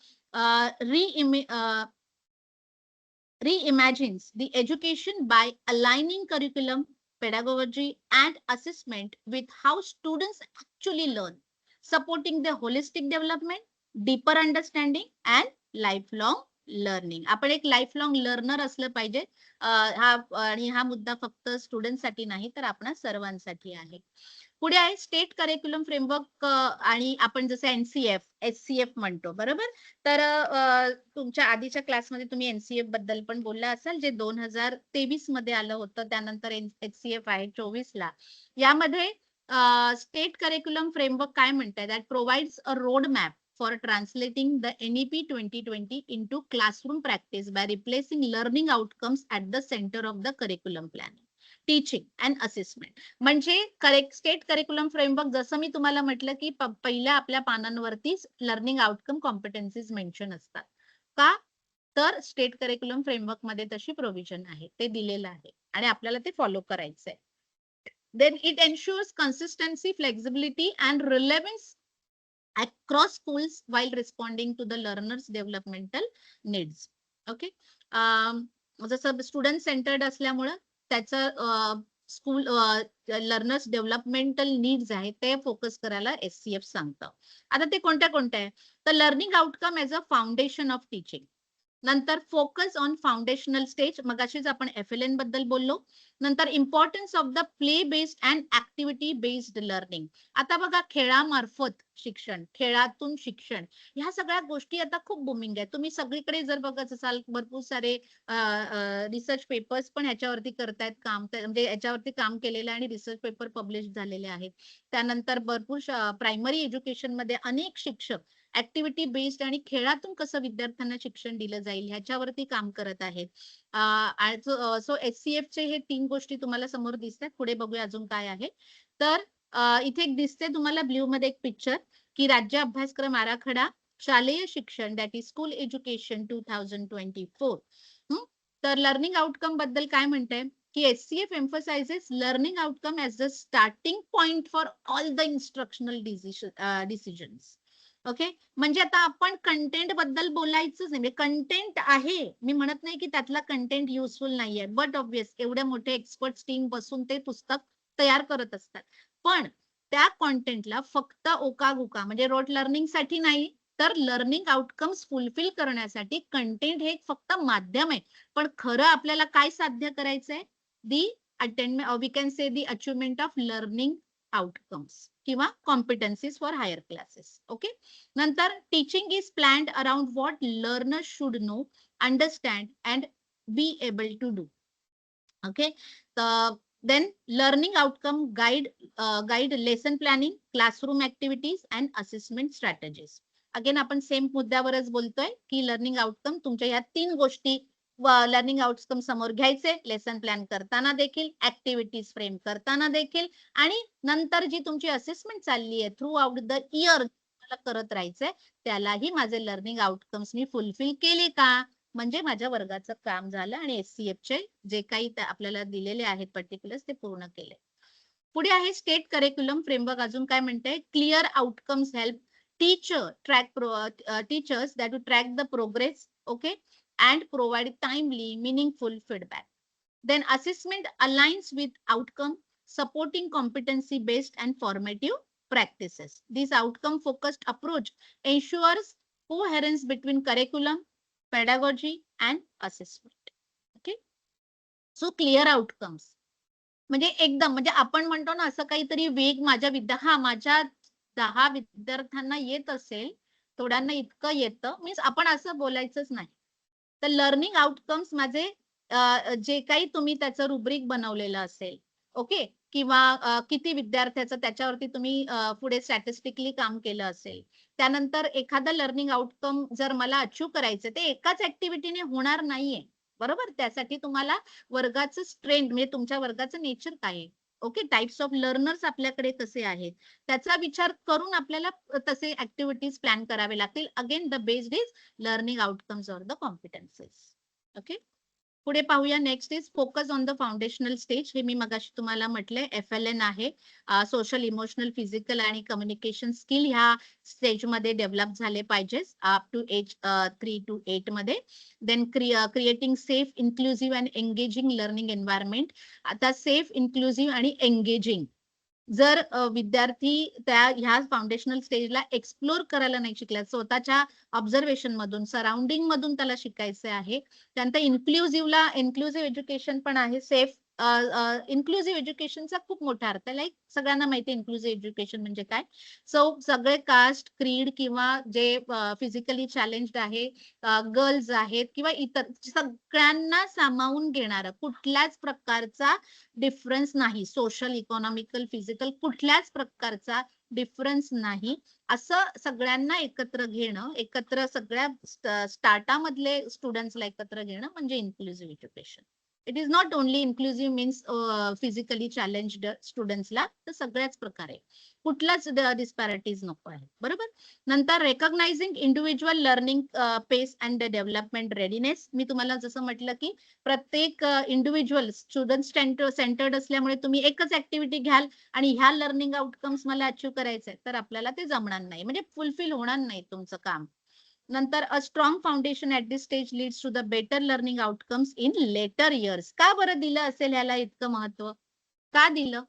reimagines the education by aligning curriculum, pedagogy, and assessment with how students actually learn, supporting their holistic development, deeper understanding, and lifelong learning. आपण एक लाईफलॉंग लर्नर असलं पाहिजे. हा मुद्दा फक्त स्टुडंटसाठी नाही तर आपणा सर्वांसाठी आहे. पुढे आहे स्टेट करिक्युलम फ्रेमवर्क, आणि आपण जसं एनसीएफ, एचसीएफ म्हणतो, बरोबर. तर तुमच्या आधीच्या क्लासमध्ये तुम्ही एनसीएफ बद्दल पण बोलला असाल, जे 2023 मध्ये आलं होतं. त्यानंतर एचसीएफ आहे 24 ला. यामध्ये स्टेट करिक्युलम फ्रेमवर्क काय म्हणतात, that provides a road map for translating the NEP 2020 into classroom practice by replacing learning outcomes at the center of the curriculum planning, teaching and assessment. म्हणजे स्टेट करिक्युलम फ्रेमवर्क, जसं मी तुम्हाला म्हटलं की पहिल्या आपल्या पानांवरतीच learning outcome कॉम्पिटन्सीज mention असतात. का? तर स्टेट करिक्युलम फ्रेमवर्क मध्ये तशी प्रोव्हिजन आहे, ते दिलेलं आहे आणि आपल्याला ते फॉलो करायचंय. Then it ensures consistency, flexibility and relevance across schools while responding to the learners developmental needs. Okay, जसं स्टुडंट सेंटर्ड असल्यामुळं त्याचं स्कूल लर्नर्स डेव्हलपमेंटल नीड्स आहे ते फोकस करायला एससीएफ सांगतं. आता ते कोणत्या कोणत्या आहे, तर learning outcome as a foundation of teaching. नंतर फोकस ऑन फाउंडेशनल स्टेज, मगाशीच आपण एफएलएन बद्दल बोललो. नंतर importance of the play based and activity based learning. आता बघा खेळामार्फत शिक्षण, खेळातून शिक्षण, ह्या सगळ्या गोष्टी आता खूप बुमिंग आहे. तुम्ही सगळीकडे जर बघत असाल भरपूर सारे रिसर्च पेपर्स पण ह्याच्यावरती करतायत काम, म्हणजे याच्यावरती काम केलेलं आणि रिसर्च पेपर पब्लिश झालेले आहेत. त्यानंतर भरपूर प्रायमरी एज्युकेशन मध्ये अनेक शिक्षक ऍक्टिव्हिटी बेस्ड आणि खेळातून कसं विद्यार्थ्यांना शिक्षण दिलं जाईल ह्याच्यावरती काम करत आहेत. सो एचसीएफ चे हे 3 गोष्टी तुम्हाला समोर दिसतात. पुढे बघूया अजून काय आहे. तर इथे एक दिसते तुम्हाला ब्ल्यू मध्ये एक पिक्चर, की राज्य अभ्यासक्रम आराखडा शालेय शिक्षण, दॅट इज स्कूल एज्युकेशन 2024. तर लर्निंग आउटकम बद्दल काय म्हणते की HCF emphasizes learning outcome as the starting point for all the instructional decisions. Okay. म्हणजे आता आपण कंटेंट बद्दल बोलायचंच नाही. म्हणजे कंटेंट आहे. मी म्हणत नाही की त्यातला कंटेंट युजफुल नाहीये. बट ऑब्व्हियस एवढ्या मोठे एक्सपर्ट टीम बसून ते पुस्तक तयार करत असतात. पण त्या कंटेंटला फक्त ओकाघोका म्हणजे रोट लर्निंग साठी नाही, तर लर्निंग आउटकम्स फुलफिल करण्यासाठी कंटेंट हे फक्त माध्यम आहे. पण खरं आपल्याला काय साध्य करायचंय? The attainment we can say the achievement of learning outcomes किंवा competencies for higher classes. Okay. नंतर teaching is planned around what learners should know, understand and be able to do. Okay. Then learning outcome guide lesson planning, classroom activities and assessment strategies. Again आपण same मुद्द्यावरच बोलतोय की learning outcome तुमच्या या 3 गोष्टी learning outcome समोर घ्यायचे, lesson plan करताना देखील, ऍक्टिव्हिटीज फ्रेम करताना देखील, आणि नंतर जी तुमची असेसमेंट चालली आहे थ्रू आउट द इयर मला करत राहायचंय, त्यालाही माझे लर्निंग आउटकम्स मी फुलफिल केले का, म्हणजे माझ्या वर्गाचं काम झालं आणि एससीएफचे जे काही आपल्याला दिलेले आहेत पर्टिक्युलर्स ते पूर्ण केले. पुढे आहे स्टेट करिक्युलम फ्रेमवर्क. अजून काय म्हणते? Clear outcomes help teachers that to track the progress, okay, and provide timely, meaningful feedback. Then assessment aligns with outcome, supporting competency-based and formative practices. This outcome-focused approach ensures coherence between curriculum, pedagogy, and assessment. Okay. So clear outcomes. म्हणजे एकदम म्हणजे आपण म्हणतो ना असं काहीतरी वेग माझ्या माझ्या 10 विद्यार्थ्यांना येत असेल, थोड्यांना इतकं येतं, मीन्स आपण असं बोलायचंच नाही. तर लर्निंग आउटकम्स माझे जे काही तुम्ही त्याचं रुब्रिक बनवलेलं असेल, ओके, किंवा किती विद्यार्थ्याचं त्याच्यावरती तुम्ही पुढे स्टॅटिस्टिकली काम केलं असेल. त्यानंतर एखादं लर्निंग आउटकम जर मला अचीव्ह करायचं ते एकाच ऍक्टिव्हिटीने होणार नाहीये. बरोबर? त्यासाठी तुम्हाला वर्गाचं स्ट्रेंथ म्हणजे तुमच्या वर्गाचं नेचर काय आहे, ओके, टाइप्स ऑफ लर्नर्स आपल्याकडे कसे आहेत, त्याचा विचार करून आपल्याला तसे ऍक्टिव्हिटीज प्लॅन करावे लागतील. Again the based is learning outcomes or the competencies. Okay. पुढे पाहूया. Next is focus on the foundational stage. हे मी मगाशी तुम्हाला म्हटलंय FLN आहे, सोशल इमोशनल फिजिकल आणि कम्युनिकेशन स्किल ह्या स्टेजमध्ये डेव्हलप झाले पाहिजे अप टू एज 3 to 8 मध्ये. Then creating safe, inclusive and engaging learning environment. आता सेफ, इन्क्लुझिव्ह आणि एंगेजिंग जर विद्यार्थी त्या ह्या फाउंडेशनल स्टेजला एक्सप्लोर करायला नाही शिकला, स्वतःच्या ऑब्झर्वेशन मधून, सराउंडिंग मधून त्याला शिकायचे आहे. त्यानंतर इन्क्लुझिव्ह एज्युकेशन पण आहे. सेफ इन्क्लुझिव्ह एज्युकेशनचा खूप मोठा अर्थ आहे. लाईक सगळ्यांना माहिती आहे इन्क्लुझिव्ह एज्युकेशन म्हणजे काय. सो सगळे कास्ट, क्रीड किंवा जे फिजिकली चॅलेंज्ड आहे, गर्ल्स आहेत किंवा इतर सगळ्यांना सामावून घेणारं, कुठल्याच प्रकारचा डिफरन्स नाही, सोशल, इकॉनॉमिकल, फिजिकल कुठल्याच प्रकारचा डिफरन्स नाही, असं सगळ्यांना एकत्र घेणं, एकत्र सगळ्या स्टार्टामधले स्टुडंट्सला एकत्र घेणं म्हणजे inclusive education. It is not only inclusive means physically challenged स्टुडंट्सला, तर सगळ्याच प्रकारे कुठलाच डिस्पॅरिटीज नको आहे. बरोबर. नंतर recognising individual learning pace and development readiness. मी तुम्हाला जसं म्हटलं की प्रत्येक इंडिव्हिज्युअल स्टुडंट सेंटर्ड असल्यामुळे तुम्ही एकच ऍक्टिव्हिटी घ्याल आणि ह्या लर्निंग आउटकम्स मला अचीव्ह करायचंय, तर आपल्याला ते जमणार नाही, म्हणजे फुलफिल होणार नाही तुमचं काम. नंतर a strong foundation at this stage leads to the better learning outcomes in later years. का बरं दिलं असेल ह्याला इतकं महत्व? का दिलं?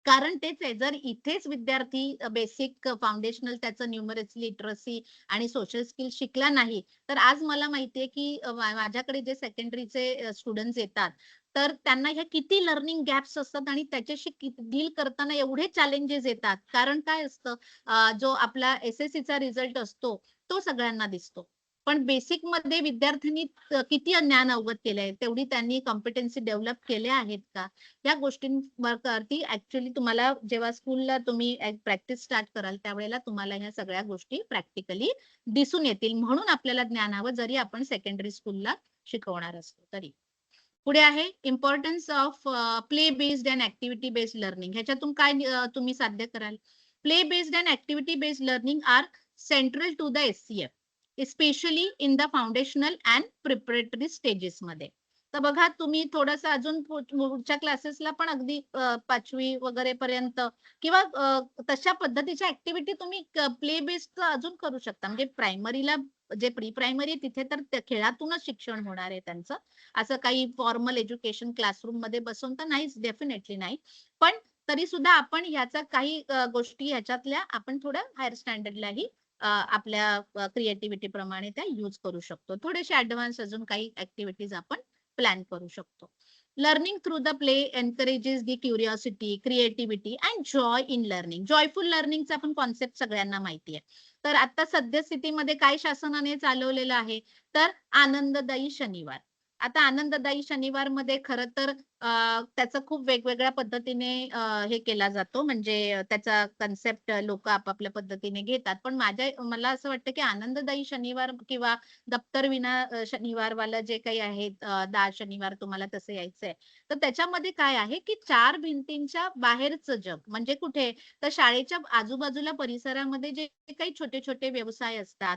कारण तेच आहे, जर इथेच विद्यार्थी बेसिक फाउंडेशनल त्याचं न्यूमरसी, लिटरसी आणि सोशल स्किल शिकला नाही, तर आज मला माहितीये की माझ्याकडे जे सेकंडरीचे स्टुडंट्स येतात, तर त्यांना ह्या किती लर्निंग गॅप्स असतात आणि त्याच्याशी डील करताना एवढे चॅलेंजेस येतात. कारण काय असतं, जो आपला SSCचा रिझल्ट असतो तो सगळ्यांना दिसतो, पण बेसिक मध्ये विद्यार्थ्यांनी किती ज्ञान अवगत केलंय, तेवढी त्यांनी कॉम्पिटन्सी डेव्हलप केल्या आहेत का, या गोष्टींवरती ऍक्च्युअली तुम्हाला जेव्हा स्कूलला तुम्ही प्रॅक्टिस स्टार्ट कराल त्यावेळेला तुम्हाला ह्या सगळ्या गोष्टी प्रॅक्टिकली दिसून येतील. म्हणून आपल्याला ज्ञान हवं, जरी आपण सेकंडरी स्कूलला शिकवणार असतो तरी. पुढे आहे importance of play based and activity based learning. ह्याच्यातून काय तुम्ही साध्य कराल? Play based and activity based learning are central to the SCF, especially in the foundational and preparatory stages मध्ये. तर बघा तुम्ही थोडंसं अजून पुढच्या क्लासेसला पण अगदी 5वी वगैरे पर्यंत किंवा तशा पद्धतीच्या ऍक्टिव्हिटी तुम्ही प्ले बेस्ड अजून करू शकता. म्हणजे प्रायमरीला जे प्री प्रायमरी तिथे तर खेळातूनच शिक्षण होणार आहे त्यांचं. असं काही फॉर्मल एज्युकेशन क्लासरूम मध्ये बसून तर नाहीच, डेफिनेटली नाही. पण तरी सुद्धा आपण ह्याचा काही गोष्टी ह्याच्यातल्या आपण थोड्या हायर स्टँडर्डलाही आपल्या क्रिएटिव्हिटी प्रमाणे त्या युज करू शकतो. थोडेसे ऍडव्हान्स अजून काही ऍक्टिव्हिटीज आपण प्लॅन करू शकतो. Learning through the play encourages the curiosity, creativity and joy in learning. Joyful लर्निंगचा पण कॉन्सेप्ट सगळ्यांना माहिती आहे. तर आता सद्यस्थितीमध्ये काय शासनाने चालवलेलं आहे, तर आनंददायी शनिवार. आता आनंददायी शनिवार मध्ये खरं तर त्याचा खूप वेगवेगळ्या पद्धतीने हे केला जातो. म्हणजे त्याचा कन्सेप्ट लोक आपापल्या पद्धतीने घेतात. पण मला असं वाटतं की आनंददायी शनिवार किंवा दप्तर विना शनिवारवाला जे काही आहे, 10 शनिवार तुम्हाला तसं यायचंय. तर त्याच्यामध्ये काय आहे की 4 भिंतींच्या बाहेरचं जग म्हणजे कुठे, तर शाळेच्या आजूबाजूला परिसरामध्ये जे काही छोटे छोटे व्यवसाय असतात,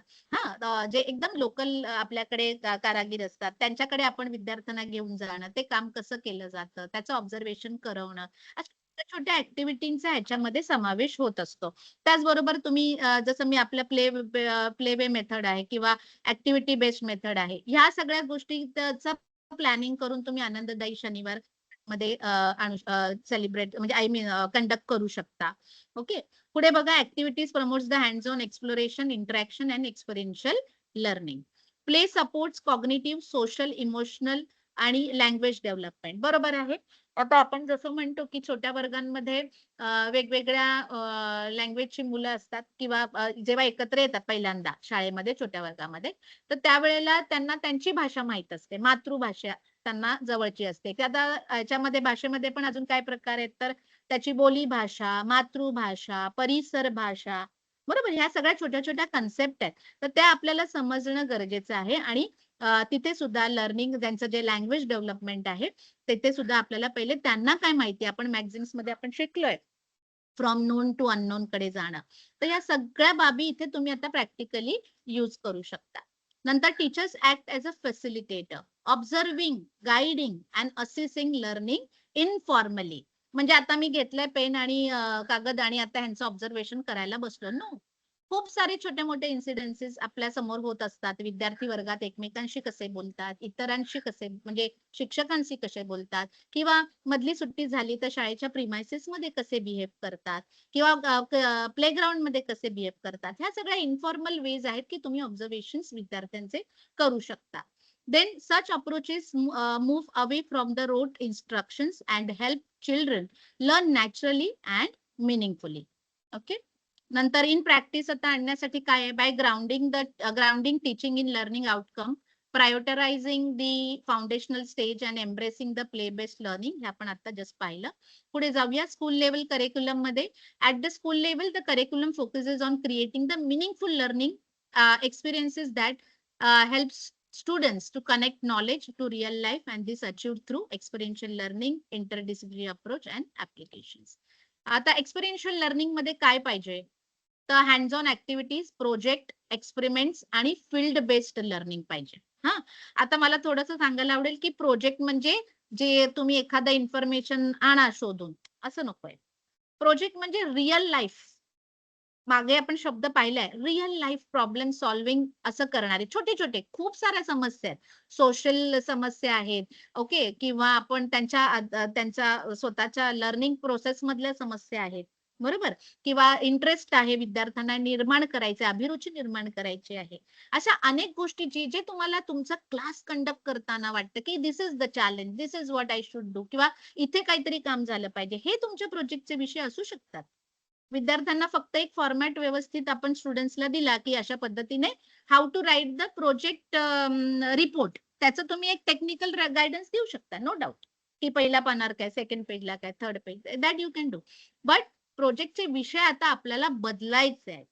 जे एकदम लोकल आपल्याकडे कारागीर असतात, त्यांच्याकडे आपण विद्यार्थ्यांना घेऊन जाणं, ते काम कसं केलं जातं, त्याचं ऑब्झर्वेशन करवणं, अशा छोट्या ऍक्टिव्हिटींचा ह्याच्यामध्ये समावेश होत असतो. त्याचबरोबर तुम्ही जसं मी आपल्या प्ले वे मेथड आहे किंवा ऍक्टिव्हिटी बेस्ड मेथड आहे, ह्या सगळ्या गोष्टीचं प्लॅनिंग करून तुम्ही आनंददायी शनिवार मध्ये सेलिब्रेट म्हणजे आय मीन कंडक्ट करू शकता. ओके. पुढे बघा, activities promotes the hands on exploration, interaction and experiential learning. Play supports cognitive, social, emotional आणि लँग्वेज डेव्हलपमेंट. बरोबर आहे. आता आपण जसं म्हणतो की छोट्या वर्गांमध्ये वेगवेगळ्या लँग्वेजची मुलं असतात किंवा जेव्हा एकत्र येतात पहिल्यांदा शाळेमध्ये छोट्या वर्गामध्ये, तर त्यावेळेला त्यांना त्यांची भाषा माहित असते, मातृभाषा त्यांना जवळची असते. की आता याच्यामध्ये भाषेमध्ये पण अजून काय प्रकार आहेत, तर त्याची बोली भाषा, मातृभाषा, परिसर भाषा, बरोबर, ह्या सगळ्या छोट्या छोट्या कन्सेप्ट आहेत. तर त्या आपल्याला समजणं गरजेचं आहे आणि तिथे सुद्धा लर्निंग त्यांचं जे लँग्वेज डेव्हलपमेंट आहे, तिथे सुद्धा आपल्याला पहिले त्यांना काय माहिती, आपण मॅगझिन्स मध्ये आपण शिकलोय फ्रॉम नोन टू अननोन कडे जाणं. तर या सगळ्या बाबी इथे तुम्ही आता प्रॅक्टिकली यूज करू शकता. नंतर teachers act as a facilitator, observing, guiding and assessing learning informally. म्हणजे आता मी घेतलंय पेन आणि कागद आणि आता ह्यांचं ऑब्झर्वेशन करायला बसलो. नो, खूप सारे छोटे मोठे इन्सिडेन्सेस आपल्या समोर होत असतात. विद्यार्थी वर्गात एकमेकांशी कसे बोलतात, इतरांशी कसे म्हणजे शिक्षकांशी कसे बोलतात, किंवा मधली सुट्टी झाली तर शाळेच्या प्रिमायसेस मध्ये कसे बिहेव करतात, किंवा प्ले ग्राउंड मध्ये कसे बिहेव करतात. ह्या सगळ्या इन्फॉर्मल वेज आहेत की तुम्ही ऑब्झर्वेशन विद्यार्थ्यांचे करू शकता. Then such approaches move away from the rote instructions and help children learn naturally and meaningfully. Okay. नंतर इन प्रॅक्टिस आता आणण्यासाठी काय आहे, by grounding teaching in learning outcome, prioritising the foundational stage and embracing the play based learning. हे आपण आता just पाहिलं. पुढे जाऊया स्कूल लेवल करिक्युलम मध्ये. At the school level the curriculum focuses on creating the meaningful learning experiences that helps students to connect knowledge to real life, and this achieved through experiential learning, interdisciplinary approach and applications. आता experiential learning मध्ये काय पाहिजे, तर hands on activities, project, experiments आणि field based learning पाहिजे. हा, आता मला थोडंसं सांगायला आवडेल की प्रोजेक्ट म्हणजे जे तुम्ही एखादा इन्फॉर्मेशन आणा शोधून, असं नकोय. प्रोजेक्ट म्हणजे रिअल लाईफ, मागे आपण शब्द पाहिलाय, रिअल लाईफ प्रॉब्लेम सॉल्विंग असं करणारे छोटे छोटे खूप साऱ्या समस्या आहेत, सोशल समस्या आहेत. ओके. किंवा आपण त्यांच्या स्वतःच्या लर्निंग प्रोसेस मधल्या समस्या आहेत. बरोबर. किंवा इंटरेस्ट आहे विद्यार्थ्यांना निर्माण करायचे, अभिरुची निर्माण करायची आहे. अशा अनेक गोष्टी जे तुम्हाला तुमचा क्लास कंडक्ट करताना वाटतं की this is the challenge, this is what I should do, किंवा इथे काहीतरी काम झालं पाहिजे, हे तुमच्या प्रोजेक्टचे विषय असू शकतात. विद्यार्थ्यांना फक्त एक फॉर्मॅट व्यवस्थित आपण स्टुडंट्सला दिला की अशा पद्धतीने how to write the project report, त्याचं तुम्ही एक टेक्निकल गायडन्स देऊ शकता, नो डाऊट, की पहिल्या पानावर काय, सेकंड पेजला काय, third page, that you can do. But प्रोजेक्टचे विषय आता आपल्याला बदलायचे आहेत.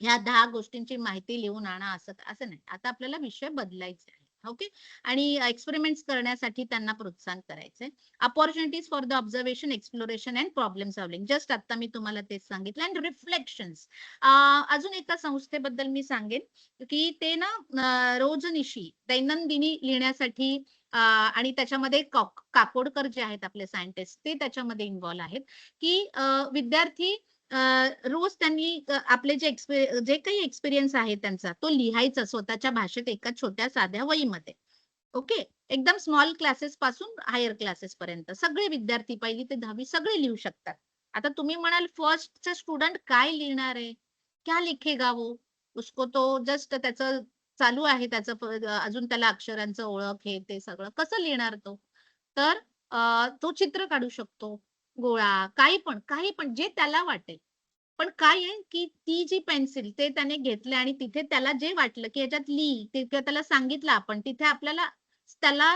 ह्या 10 गोष्टींची माहिती लिहून आणा असं असं नाही, आता आपल्याला विषय बदलायचे आहे. ओके. आणि एक्सपेरिमेंट्स करण्यासाठी त्यांना प्रोत्साहन करायचंय. Opportunities for the observation, exploration and problem solving. Just आता मी तुम्हाला तेच सांगितलं. And reflections. अजून एका संस्थेबद्दल मी सांगेन की ते ना रोजनिशी दैनंदिनी लिहिण्यासाठी आणि त्याच्यामध्ये काकोडकर जे आहेत आपले सायंटिस्ट ते त्याच्यामध्ये इन्व्हॉल्व आहेत की विद्यार्थी रोज त्यांनी आपले जे काही एक्सपिरियन्स आहे त्यांचा तो लिहायचा स्वतःच्या भाषेत एका छोट्या साध्या वहीमध्ये. ओके. एकदम स्मॉल क्लासेस पासून हायर क्लासेस पर्यंत सगळे विद्यार्थी 1ली ते 10वी सगळे लिहू शकतात. आता तुम्ही म्हणाल फर्स्टचा स्टुडंट काय लिहिणार आहे? क्या लिखेगा वो? उसको तो जस्ट त्याचं चालू आहे त्याचं अजून त्याला अक्षरांचं ओळख हे ते सगळं कसं लिहिणार तो? तर तो चित्र काढू शकतो. गोळा, काही पण जे त्याला वाटेल. पण काय आहे, की ती जी पेन्सिल ते त्याने घेतलं आणि तिथे त्याला जे वाटलं, की ह्याच्यात लिही, ते त्याला सांगितलं आपण, तिथे आपल्याला त्याला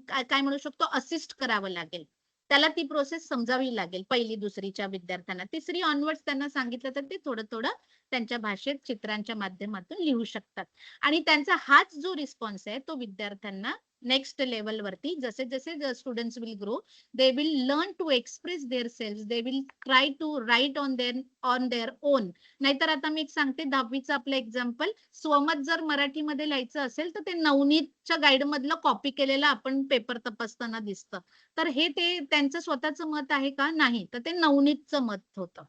काय काय म्हणू शकतो असिस्ट करावं लागेल. त्याला ती प्रोसेस समजावी लागेल 1ली 2रीच्या विद्यार्थ्यांना. 3री ऑनवर्ड्स त्यांना सांगितलं तर ते थोडं-थोडं त्यांच्या भाषेत चित्रांच्या माध्यमातून लिहू शकतात. आणि त्यांचा हाच जो रिस्पॉन्स आहे तो विद्यार्थ्यांना नेक्स्ट लेव्हलवरती जसे students will grow, they will learn to express themselves, they will try to write on their own. नाहीतर आता मी एक सांगते 10वीचं आपलं एक्झाम्पल, स्वमत जर मराठीमध्ये लिहायचं असेल तर ते नवनीतच्या गाईड मधलं कॉपी केलेलं आपण पेपर तपासताना दिसतं. तर हे ते त्यांचं स्वतःचं मत आहे का? नाही. तर ते नवनीतचं मत होतं.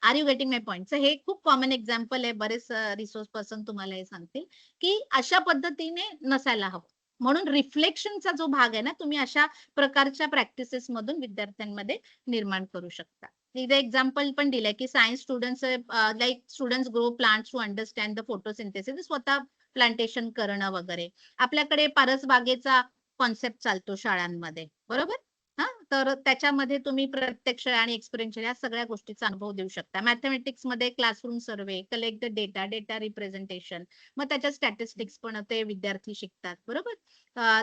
Are you getting my point? So हे खूप कॉमन एक्झाम्पल आहे. बरेच रिसोर्स पर्सन तुम्हाला हे सांगतील, की अशा पद्धतीने नसायला हवं. म्हणून रिफ्लेक्शनचा जो भाग आहे ना, तुम्ही अशा प्रकारच्या प्रॅक्टिसेस मधून विद्यार्थ्यांमध्ये निर्माण करू शकता. इथे एक्झाम्पल पण दिलंय, की science students like students grow plants to understand the photosynthesis. स्वतः प्लांटेशन करणं वगैरे. आपल्याकडे परसबागेचा कॉन्सेप्ट चालतो शाळांमध्ये, बरोबर? हां, तर त्याच्यामध्ये तुम्ही प्रत्यक्ष आणि एक्सपिरियन्शियल या सगळ्या गोष्टीचा अनुभव देऊ शकता. मॅथेमॅटिक्समध्ये classroom survey, collect the data, data representation, मग त्याच्यात स्टॅटिस्टिक्स पण ते विद्यार्थी शिकतात, बरोबर?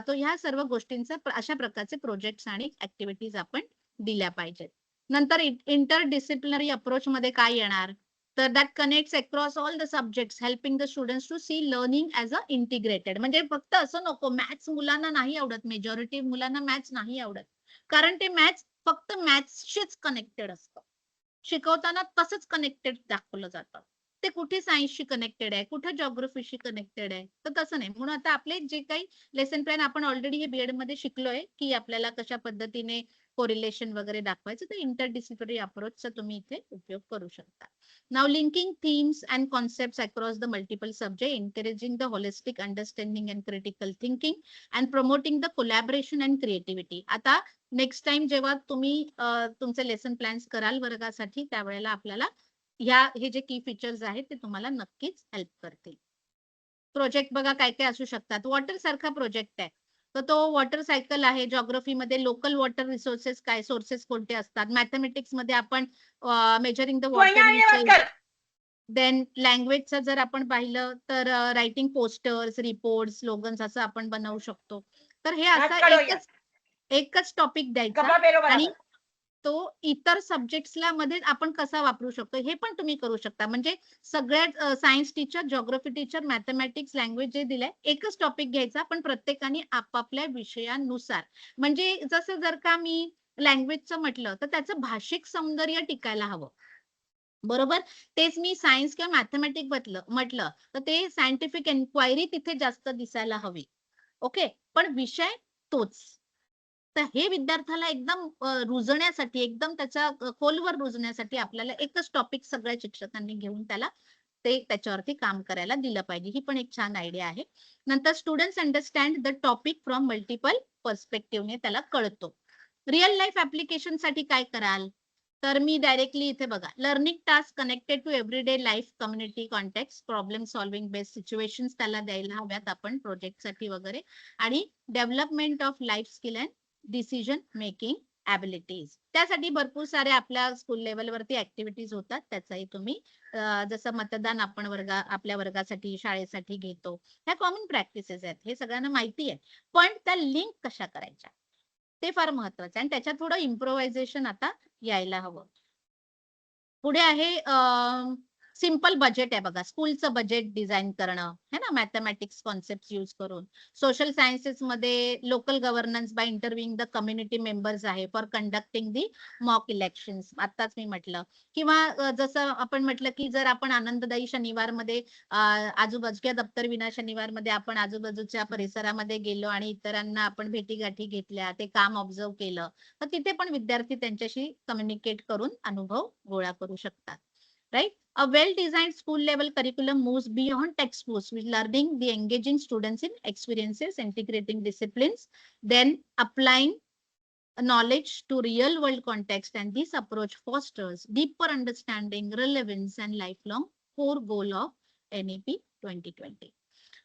तर ह्या सर्व गोष्टींचा अशा प्रकारचे प्रोजेक्ट्स आणि ऍक्टिव्हिटीज आपण दिल्या पाहिजेत. नंतर इंटर डिसिप्लिनरी अप्रोचमध्ये काय येणार? तर that connects across all the subjects, helping the students to see learning as a integrated. म्हणजे फक्त असं नको, मॅथ्स मुलांना नाही आवडत, मेजॉरिटी मुलांना मॅथ्स नाही आवडत. कारण ते मॅथ्स फक्त मॅथ्सशीच कनेक्टेड असतं. शिकवताना तसंच कनेक्टेड दाखवलं जातं. ते कुठे सायन्सशी कनेक्टेड आहे, कुठे जिओग्राफीशी कनेक्टेड आहे. तर तसं नाही. म्हणून आता आपले जे काही लेसन प्लॅन आपण ऑलरेडी हे बीएड मध्ये शिकलोय, की आपल्याला कशा पद्धतीने कोरिलेशन वगैरे दाखवायचं. तर इंटरडिसिप्लिनरी अप्रोचचा तुम्ही इथे उपयोग करू शकता. Now linking themes and concepts across the multiple subject, encouraging the holistic understanding and critical thinking and promoting the collaboration and creativity. आता नेक्स्ट टाइम जेव्हा तुम्ही तुमचे लेसन प्लॅन्स कराल वर्गासाठी त्यावेळेला आपल्याला हे जे की फीचर्स आहेत ते तुम्हाला नक्कीच हेल्प करतील. प्रोजेक्ट बघा काय काय असू शकतात. वॉटर सारखा प्रोजेक्ट आहे. तर तो वॉटर सायकल आहे. जिओग्राफीमध्ये लोकल वॉटर रिसोर्सेस काय सोर्सेस कोणते असतात. मॅथेमॅटिक्स मध्ये आपण measuring the water usage. Then लँग्वेजचं जर आपण पाहिलं तर रायटिंग पोस्टर्स, रिपोर्ट, स्लोगन्स असं आपण बनवू शकतो. तर हे असं एकच टॉपिक द्यायचा आणि तो इतर सब्जेक्ट्सला मध्ये आपण कसा वापरू शकतो हे पण तुम्ही करू शकता. म्हणजे सगळ्यात science teacher, geography teacher, mathematics, language जे दिलंय एकच टॉपिक घ्यायचा पण प्रत्येकाने आपापल्या विषयानुसार. म्हणजे जसं जर का मी लँग्वेजचं म्हटलं तर त्याचं भाषिक सौंदर्य टिकायला हवं. बरोबर. तेच मी सायन्स किंवा मॅथेमॅटिक्स म्हटलं तर ते सायंटिफिक एन्क्वायरी तिथे जास्त दिसायला हवी. ओके. पण विषय तोच. तर हे विद्यार्थ्याला एकदम रुजण्यासाठी एकदम त्याच्या खोलवर रुजण्यासाठी आपल्याला एकच टॉपिक सगळ्या शिक्षकांनी घेऊन त्याला ते त्याच्यावरती काम करायला दिलं पाहिजे. ही पण एक छान आयडिया आहे. नंतर students understand the topic from multiple पर्स्पेक्टिव्हने त्याला कळतो. रिअल लाईफ ऍप्लिकेशन साठी काय कराल? तर मी डायरेक्टली इथे बघा learning task connected to everyday life, community context, problem solving based situations त्याला द्यायला हव्यात आपण प्रोजेक्टसाठी वगैरे. आणि development of life skill and decision making abilities. त्यासाठी भरपूर सारे आपल्या स्कूल लेवलवरती ऍक्टिव्हिटीज होतात. त्याचाही तुम्ही जसं मतदान आपण आपल्या वर्गासाठी शाळेसाठी घेतो. ह्या कॉमन प्रॅक्टिसेस आहेत. हे सगळ्यांना माहिती आहे. पण त्या लिंक कशा करायच्या ते फार महत्वाचं आहे आणि त्याच्यात थोडं इम्प्रोव्हायझेशन आता यायला हवं. पुढे आहे सिंपल बजेट आहे बघा, स्कूलचं बजेट डिझाईन करणं है ना, मॅथमॅटिक्स कॉन्सेप्ट यूज करून. सोशल सायन्सेस मध्ये local governance by interviewing the community members आहे for conducting the mock elections, आताच मी म्हटलं. किंवा जसं आपण म्हटलं की जर आपण आनंददायी शनिवारमध्ये आजूबाजूच्या दप्तर विना शनिवारमध्ये आपण आजूबाजूच्या परिसरामध्ये गेलो आणि इतरांना आपण भेटीगाठी घेतल्या, ते काम ऑब्झर्व केलं, तर तिथे पण विद्यार्थी त्यांच्याशी कम्युनिकेट करून अनुभव गोळा करू शकतात. Right? A well-designed school level curriculum moves beyond textbooks with learning the engaging students in experiences, integrating disciplines, then applying knowledge to real world context, and this approach fosters deeper understanding, relevance, and lifelong core goal of NEP 2020.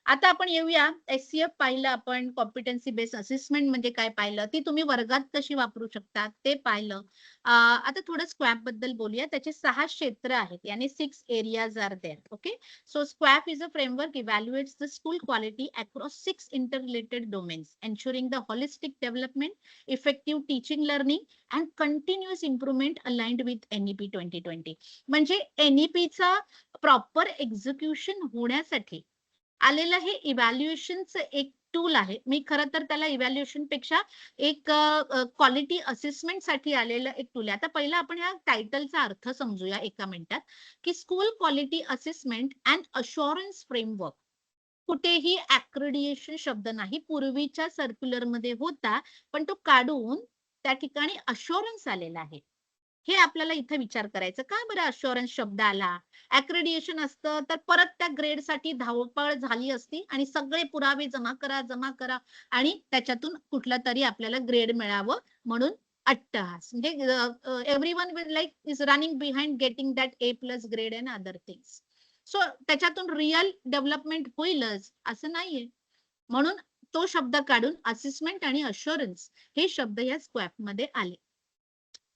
आता आपण येऊया, SCF पाहिलं आपण, competency based assessment म्हणजे काय पाहिलं, ती तुम्ही वर्गात कशी वापरू शकता ते पाहिलं. आता थोडं स्क्वॅप बद्दल बोलूया. त्याचे 6 क्षेत्र आहेत, यानी 6 areas are there. Okay, so SQAAF is a framework evaluates the school quality across 6 interrelated domains, ensuring the holistic development, effective teaching learning and continuous improvement aligned with NEP 2020. म्हणजे NEPचा प्रॉपर एक्झिक्युशन होण्यासाठी आलेलं हे इव्हॅल्युएशनचं एक tool आहे. मी खरं तर त्याला evaluation पेक्षा एक क्वालिटी असेसमेंट साठी आलेलं एक टूल आहे. आता पहिला आपण या टायटलचा अर्थ समजूया एका मिनिटात, की school quality assessment and assurance framework. कुठेही ऍक्रेडिएशन शब्द नाही, पूर्वीच्या सर्क्युलर मध्ये होता, पण तो काढून त्या ठिकाणी अश्युरन्स आलेला आहे. हे आपल्याला इथे विचार करायचं, का बरं अश्युरन्स शब्द आला. ऍक्रेडिएशन असतं तर परत त्या ग्रेडसाठी धावपळ झाली असती आणि सगळे पुरावे जमा करा आणि त्याच्यातून कुठला तरी आपल्याला ग्रेड मिळावं म्हणून अट्टहास. म्हणजे everyone will like is running behind getting that A+ grade and other things. So त्याच्यातून रिअल डेव्हलपमेंट होईलच असं नाहीये. म्हणून तो शब्द काढून असेसमेंट आणि अश्युरन्स हे शब्द या स्क्वॅप मध्ये आले.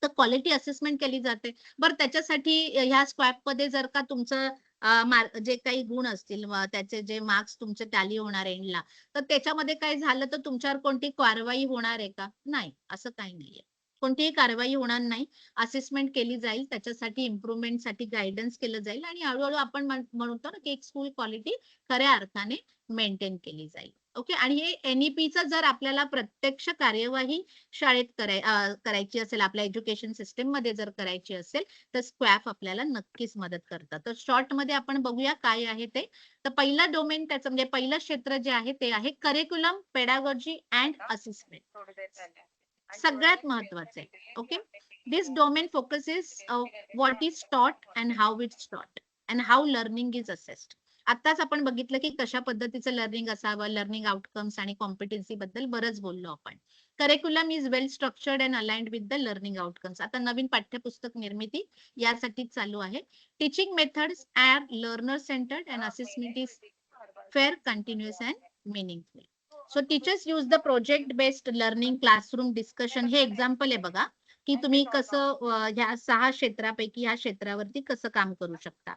तर क्वालिटी असेसमेंट केली जाते. बरं, त्याच्यासाठी ह्या स्क्वॅप मध्ये जर का तुमचं जे काही गुण असतील, त्याचे जे मार्क्स तुमचे टॅली होणार एंडला, तर त्याच्यामध्ये काय झालं तर तुमच्यावर कोणती कारवाई होणार आहे का? नाही, असं काही नाहीये. कोणतीही कारवाई होणार नाही. असेसमेंट केली जाईल, त्याच्यासाठी इम्प्रुव्हमेंट साठी गायडन्स केलं जाईल आणि हळूहळू आपण म्हणतो ना की एक स्कूल क्वालिटी खऱ्या अर्थाने मेंटेन केली जाईल. ओके, आणि हे NEPचा जर आपल्याला प्रत्यक्ष कार्यवाही शाळेत करायची असेल, आपल्या एज्युकेशन सिस्टीम मध्ये जर करायची असेल, तर स्क्वॅप आपल्याला नक्कीच मदत करतात. तर शॉर्ट मध्ये आपण बघूया काय आहे ते. तर पहिला डोमेन त्याचं म्हणजे पहिलं क्षेत्र जे आहे ते आहे करिक्युलम, पेडागॉजी अँड असेसमेंट. सगळ्यात महत्वाचं आहे. Okay, this domain focuses what is टॉट अँड हाऊ इट्स टॉट and how learning is assessed. आताच आपण बघितलं की कशा पद्धतीचं लर्निंग असावं, लर्निंग आउटकम्स आणि कॉम्पिटन्सी बद्दल बरंच बोललो आपण. Curriculum is well structured and aligned with the learning outcomes. आता नवीन पाठ्यपुस्तक निर्मिती यासाठीच चालू आहे. Teaching methods are learner centered and assessment is fair, continuous and meaningful. So teachers use the project based learning, classroom discussion. हे example आहे बघा की तुम्ही कसं ह्या 6 क्षेत्रापैकी ह्या क्षेत्रावरती कसं काम करू शकता.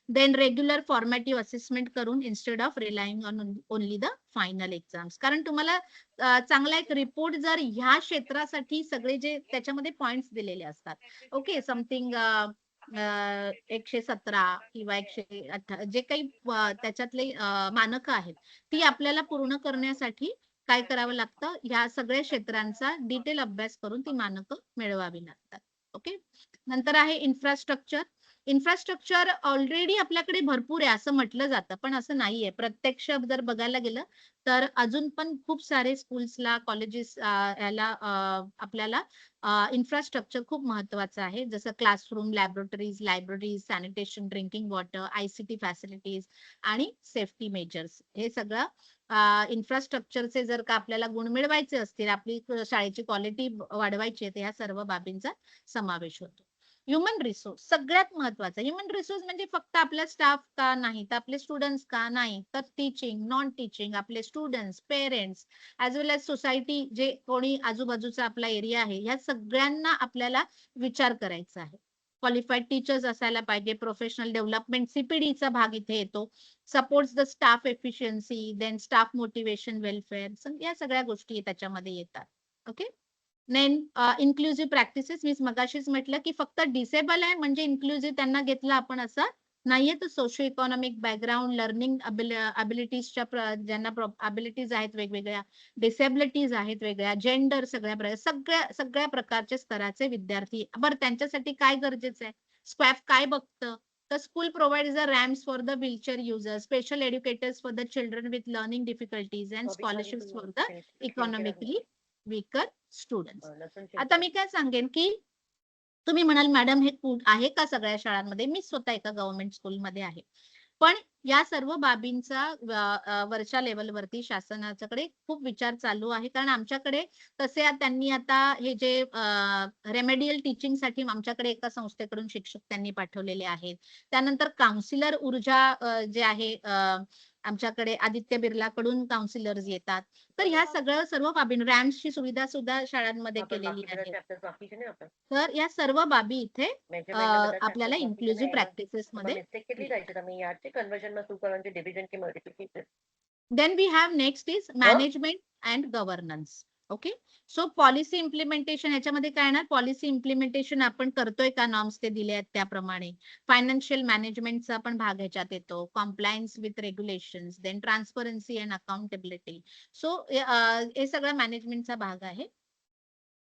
देन रेग्युलर फॉर्मॅटिव्ह असेसमेंट करून instead of relying on only the final exams. कारण तुम्हाला चांगला एक रिपोर्ट जर ह्या क्षेत्रासाठी सगळे जे त्याच्यामध्ये पॉइंट्स दिलेले असतात, ओके, समथिंग 117 किंवा 118 जे काही त्याच्यातले मानकं आहेत, ती आपल्याला पूर्ण करण्यासाठी काय करावं लागतं, ह्या सगळ्या क्षेत्रांचा डिटेल अभ्यास करून ती मानकं मिळवावी लागतात. ओके, नंतर आहे इन्फ्रास्ट्रक्चर. इन्फ्रास्ट्रक्चर ऑलरेडी आपल्याकडे भरपूर आहे असं म्हटलं जातं, पण असं नाहीये. प्रत्यक्ष जर बघायला गेलं तर अजून पण खूप सारे स्कूल्सला, कॉलेजेस याला आपल्याला इन्फ्रास्ट्रक्चर खूप महत्वाचं आहे. जसं classroom, laboratories, libraries, sanitation, drinking water, ICT facilities आणि सेफ्टी मेजर्स. हे सगळं इन्फ्रास्ट्रक्चरचे जर का आपल्याला गुण मिळवायचे असतील, आपली शाळेची क्वालिटी वाढवायची आहे, तर ह्या सर्व बाबींचा समावेश होतो. ह्युमन रिसोर्स सगळ्यात महत्वाचं. ह्युमन रिसोर्स म्हणजे फक्त आपला स्टाफ का नाही, तर आपले स्टुडंट्स का नाही, तर टीचिंग, नॉन टीचिंग, आपले स्टुडंट्स, पेरेंट्स, ॲज वेल एज सोसायटी, जे कोणी आजूबाजूचा आपला एरिया आहे, ह्या सगळ्यांना आपल्याला विचार करायचा आहे. क्वालिफाईड टीचर्स असायला पाहिजे. प्रोफेशनल डेव्हलपमेंट, CPDचा भाग इथे येतो. Supports the staff efficiency, then staff motivation, welfare, या सगळ्या गोष्टी त्याच्यामध्ये येतात. ओके, नेन इन्क्लुझिव्ह प्रॅक्टिसेस. मी मगाशीच म्हटलं की फक्त डिसेबल आहे म्हणजे इन्क्लुझिव्ह त्यांना घेतलं आपण असं नाहीये तर सोशो इकॉनॉमिक बॅकग्राऊंड, लर्निंग अबिलिटीजच्या ज्यांना अबिलिटीज आहेत वेगवेगळ्या, डिसेबिलिटीज आहेत वेगळ्या, जेंडर सगळ्या सगळ्या प्रकारच्या स्तराचे विद्यार्थी. बरं त्यांच्यासाठी काय गरजेचं आहे? स्क्वॅफ काय बघतं? तर school provides the ramps for the wheelchair users, special educators for the children with learning difficulties and scholarships for the economically weaker students. आता मी काय सांगेन की तुम्ही म्हणाल मॅडम हे आहे का सगळ्या शाळांमध्ये? मी स्वतः एका गव्हर्नमेंट स्कूलमध्ये आहे. पण या सर्व बाबींचा वरच्या लेवलवरती शासनाच्याकडे खूप विचार चालू आहे. कारण आमच्याकडे तसे त्यांनी आता हे जे रेमेडियल टीचिंगसाठी आमच्याकडे एका संस्थेकडून शिक्षक त्यांनी पाठवलेले आहेत. त्यानंतर काउन्सिलर ऊर्जा जे आहे आमच्याकडे आदित्य बिर्लाकडून काउन्सिलर्स येतात. तर ह्या सर्व बाबी रॅम्प्सची सुविधा सुद्धा शाळांमध्ये केलेली आहे. तर या सर्व बाबी इथे आपल्याला इन्क्लुझिव्ह प्रॅक्टिसेस मध्ये. Then we have next is management and governance. Okay, so policy implementation याच्यामध्ये काय येणार? पॉलिसी इम्प्लिमेंटेशन आपण करतोय का? नॉर्म्स ते दिले आहेत त्याप्रमाणे. फायनान्शियल मॅनेजमेंटचा पण भाग ह्याच्यात येतो. Compliance with regulations, then transparency and accountability. So हे सगळं मॅनेजमेंटचा भाग आहे.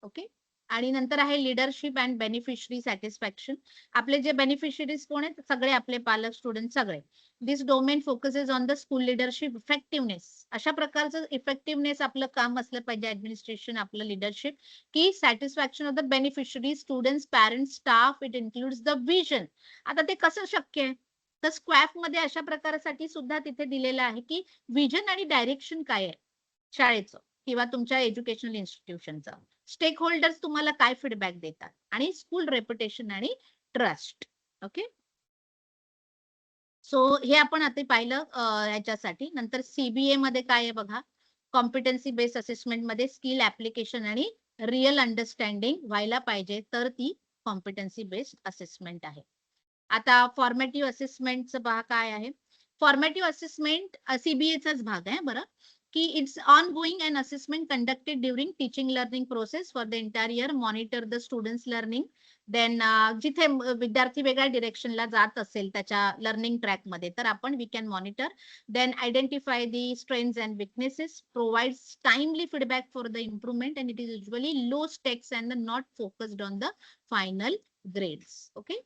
ओके, आणि नंतर आहे लिडरशिप अँड बेनिफिशरी सॅटिस्फॅक्शन. आपले जे बेनिफिशरीज कोण आहेत? सगळे आपले पालक, स्टुडंट सगळे. This domain focuses on the school leadership effectiveness. अशा प्रकारचं इफेक्टिव्हनेस आपलं काम असलं पाहिजे, ऍडमिनिस्ट्रेशन, आपलं लिडरशिप, की satisfaction of the beneficiary, students, parents, staff. It includes the vision. आता ते कसं शक्य आहे? तर स्क्वॅफ मध्ये अशा प्रकारासाठी सुद्धा तिथे दिलेलं आहे की विजन आणि डायरेक्शन काय आहे शाळेचं किंवा तुमच्या एज्युकेशनल इन्स्टिट्यूशनचं. स्टेक होल्डर्स तुम्हाला काय फीडबॅक देतात, आणि स्कूल रेप्युटेशन आणि ट्रस्ट. ओके, सो हे आपण आता पाहिलं ह्याच्यासाठी. नंतर सीबीए मध्ये काय आहे बघा, कॉम्पिटन्सी बेस्ड असेसमेंट मध्ये स्किल ऍप्लिकेशन आणि रिअल अंडरस्टँडिंग व्हायला पाहिजे, तर ती कॉम्पिटन्सी बेस्ड असेसमेंट आहे. आता फॉर्मॅटिव्ह असेसमेंटचा भाग काय आहे? फॉर्मॅटिव्ह असेसमेंट सीबीएचाच भाग आहे बरं, की it's ongoing and assessment conducted during teaching learning process for the entire year, monitor the students learning. Then जिथे विद्यार्थी वेगळ्या डिरेक्शनला जात असेल त्याच्या लर्निंग ट्रॅक मध्ये, तर आपण we can monitor. Then identify the strengths and weaknesses, provides timely feedback for the improvement, and it is usually low stakes and not focused on the final grades. Okay,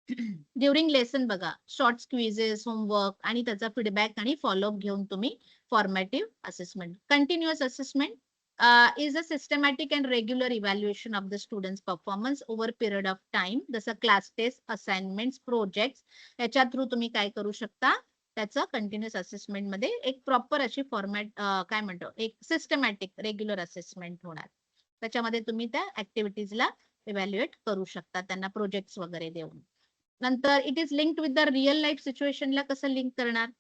during lesson बघा, short quizzes, homework आणि त्याचा feedback आणि follow up घेऊन तुम्ही formative assessment. Continuous assessment is a systematic and regular evaluation of the students performance over period of time. जसं class taste, assignments, projects याच्या through तुम्ही काय करू शकता? त्याचं कंटिन्युअस असेसमेंट मध्ये एक प्रॉपर अशी फॉर्मॅट काय म्हणतो, एक सिस्टमॅटिक रेग्युलर असेसमेंट होणार. त्याच्यामध्ये तुम्ही त्या ऍक्टिव्हिटीजला इव्हॅल्युएट करू शकता, त्यांना प्रोजेक्ट्स वगैरे देऊन. नंतर it is linked with the real life सिच्युएशनला कसं लिंक करणार?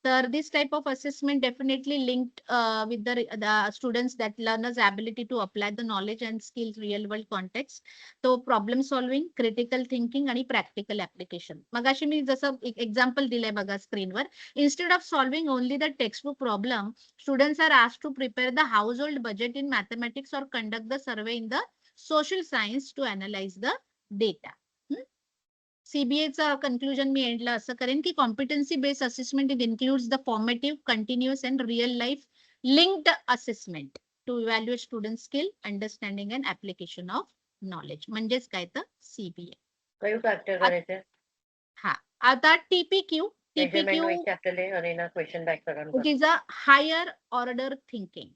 तर this type of assessment definitely linked with the students that learners ability to apply the knowledge and skills real world context. तो प्रॉब्लेम सॉल्विंग, क्रिटिकल थिंकिंग आणि practical application. मगाशी मी जसं एक एक्झाम्पल दिलंय बघा स्क्रीनवर, instead of solving only the textbook problem, students are asked to prepare the household budget in mathematics और conduct the survey in the social science to analyse the data. सीबीएचा conclusion मी एंडला असं करेन की competency based assessment it includes the formative, continuous and real life linked assessment to evaluate student skill, understanding and application of knowledge. म्हणजेच काय तर CBA. हा, आता TPQ. TPQ it is a higher order thinking.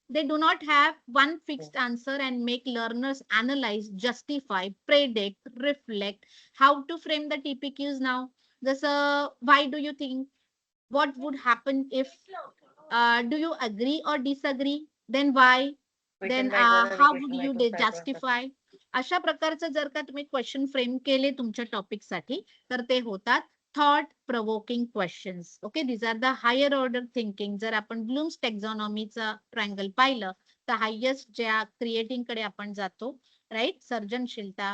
They do not have one fixed answer and make learners analyze, justify, predict, reflect. How to frame the TPQs now? Why do you think? What would happen if? Do you agree or disagree? Then why? Then how would you justify? अशा प्रकारचं जर का तुम्ही question frame केले तुमच्या topic साठी, तर ते होतात thought provoking questions. Okay, these are the higher order thinking. जर आपण ब्लूम्स टेक्झॉनॉमीचा ट्रायंगल पाहिलं तर हायेस्ट ज्या क्रिएटिंग कडे आपण जातो, राईट, सर्जनशीलता,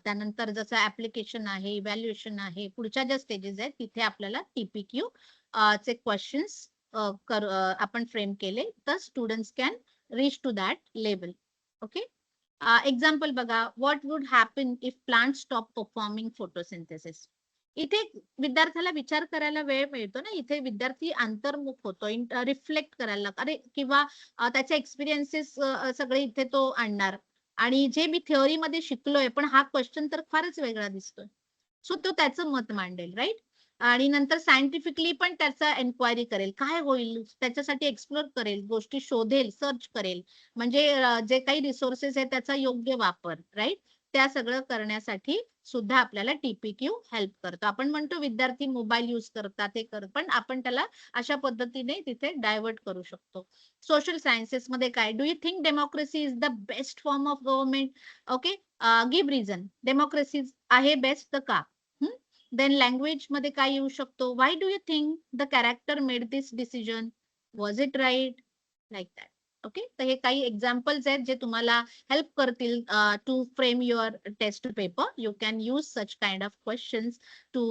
त्यानंतर जसं ऍप्लिकेशन आहे, इव्हॅल्युएशन आहे, पुढच्या ज्या स्टेजेस आहेत तिथे आपल्याला टीपीक्यू चे क्वेश्चन्स आपण फ्रेम केले तर students can reach to that level. Okay, example बघा, what would happen if plant stop performing photosynthesis. इथे विद्यार्थ्याला विचार करायला वेळ मिळतो ना, इथे विद्यार्थी अंतर्मुख होतो, रिफ्लेक्ट करायला अरे किंवा त्याचे एक्सपिरियन्सेस सगळे इथे तो आणणार. आणि जे मी थिअरीमध्ये शिकलोय, पण हा क्वेश्चन तर फारच वेगळा दिसतोय. सो तो त्याचं मत मांडेल, राईट? आणि नंतर सायंटिफिकली पण त्याचा एन्क्वायरी करेल, काय होईल त्याच्यासाठी एक्सप्लोर करेल, गोष्टी शोधेल, सर्च करेल. म्हणजे जे काही रिसोर्सेस आहेत त्याचा योग्य वापर, राईट? त्या सगळं करण्यासाठी सुद्धा आपल्याला टीपीक्यू हेल्प करतो. आपण म्हणतो विद्यार्थी मोबाईल युज करतात, हे करतात, पण आपण त्याला अशा पद्धतीने तिथे डायव्हर्ट करू शकतो. सोशल सायन्सेस मध्ये काय, do you think democracy is the best form of government? Okay, give reason. Democracy आहे बेस्ट तर का? देन लँग्वेज मध्ये काय येऊ शकतो, why do you think the character made this decision, was it right, like that. Okay, तर हे काही एक्झाम्पल्स आहेत जे तुम्हाला हेल्प करतील to frame your test paper. You can use such kind of questions to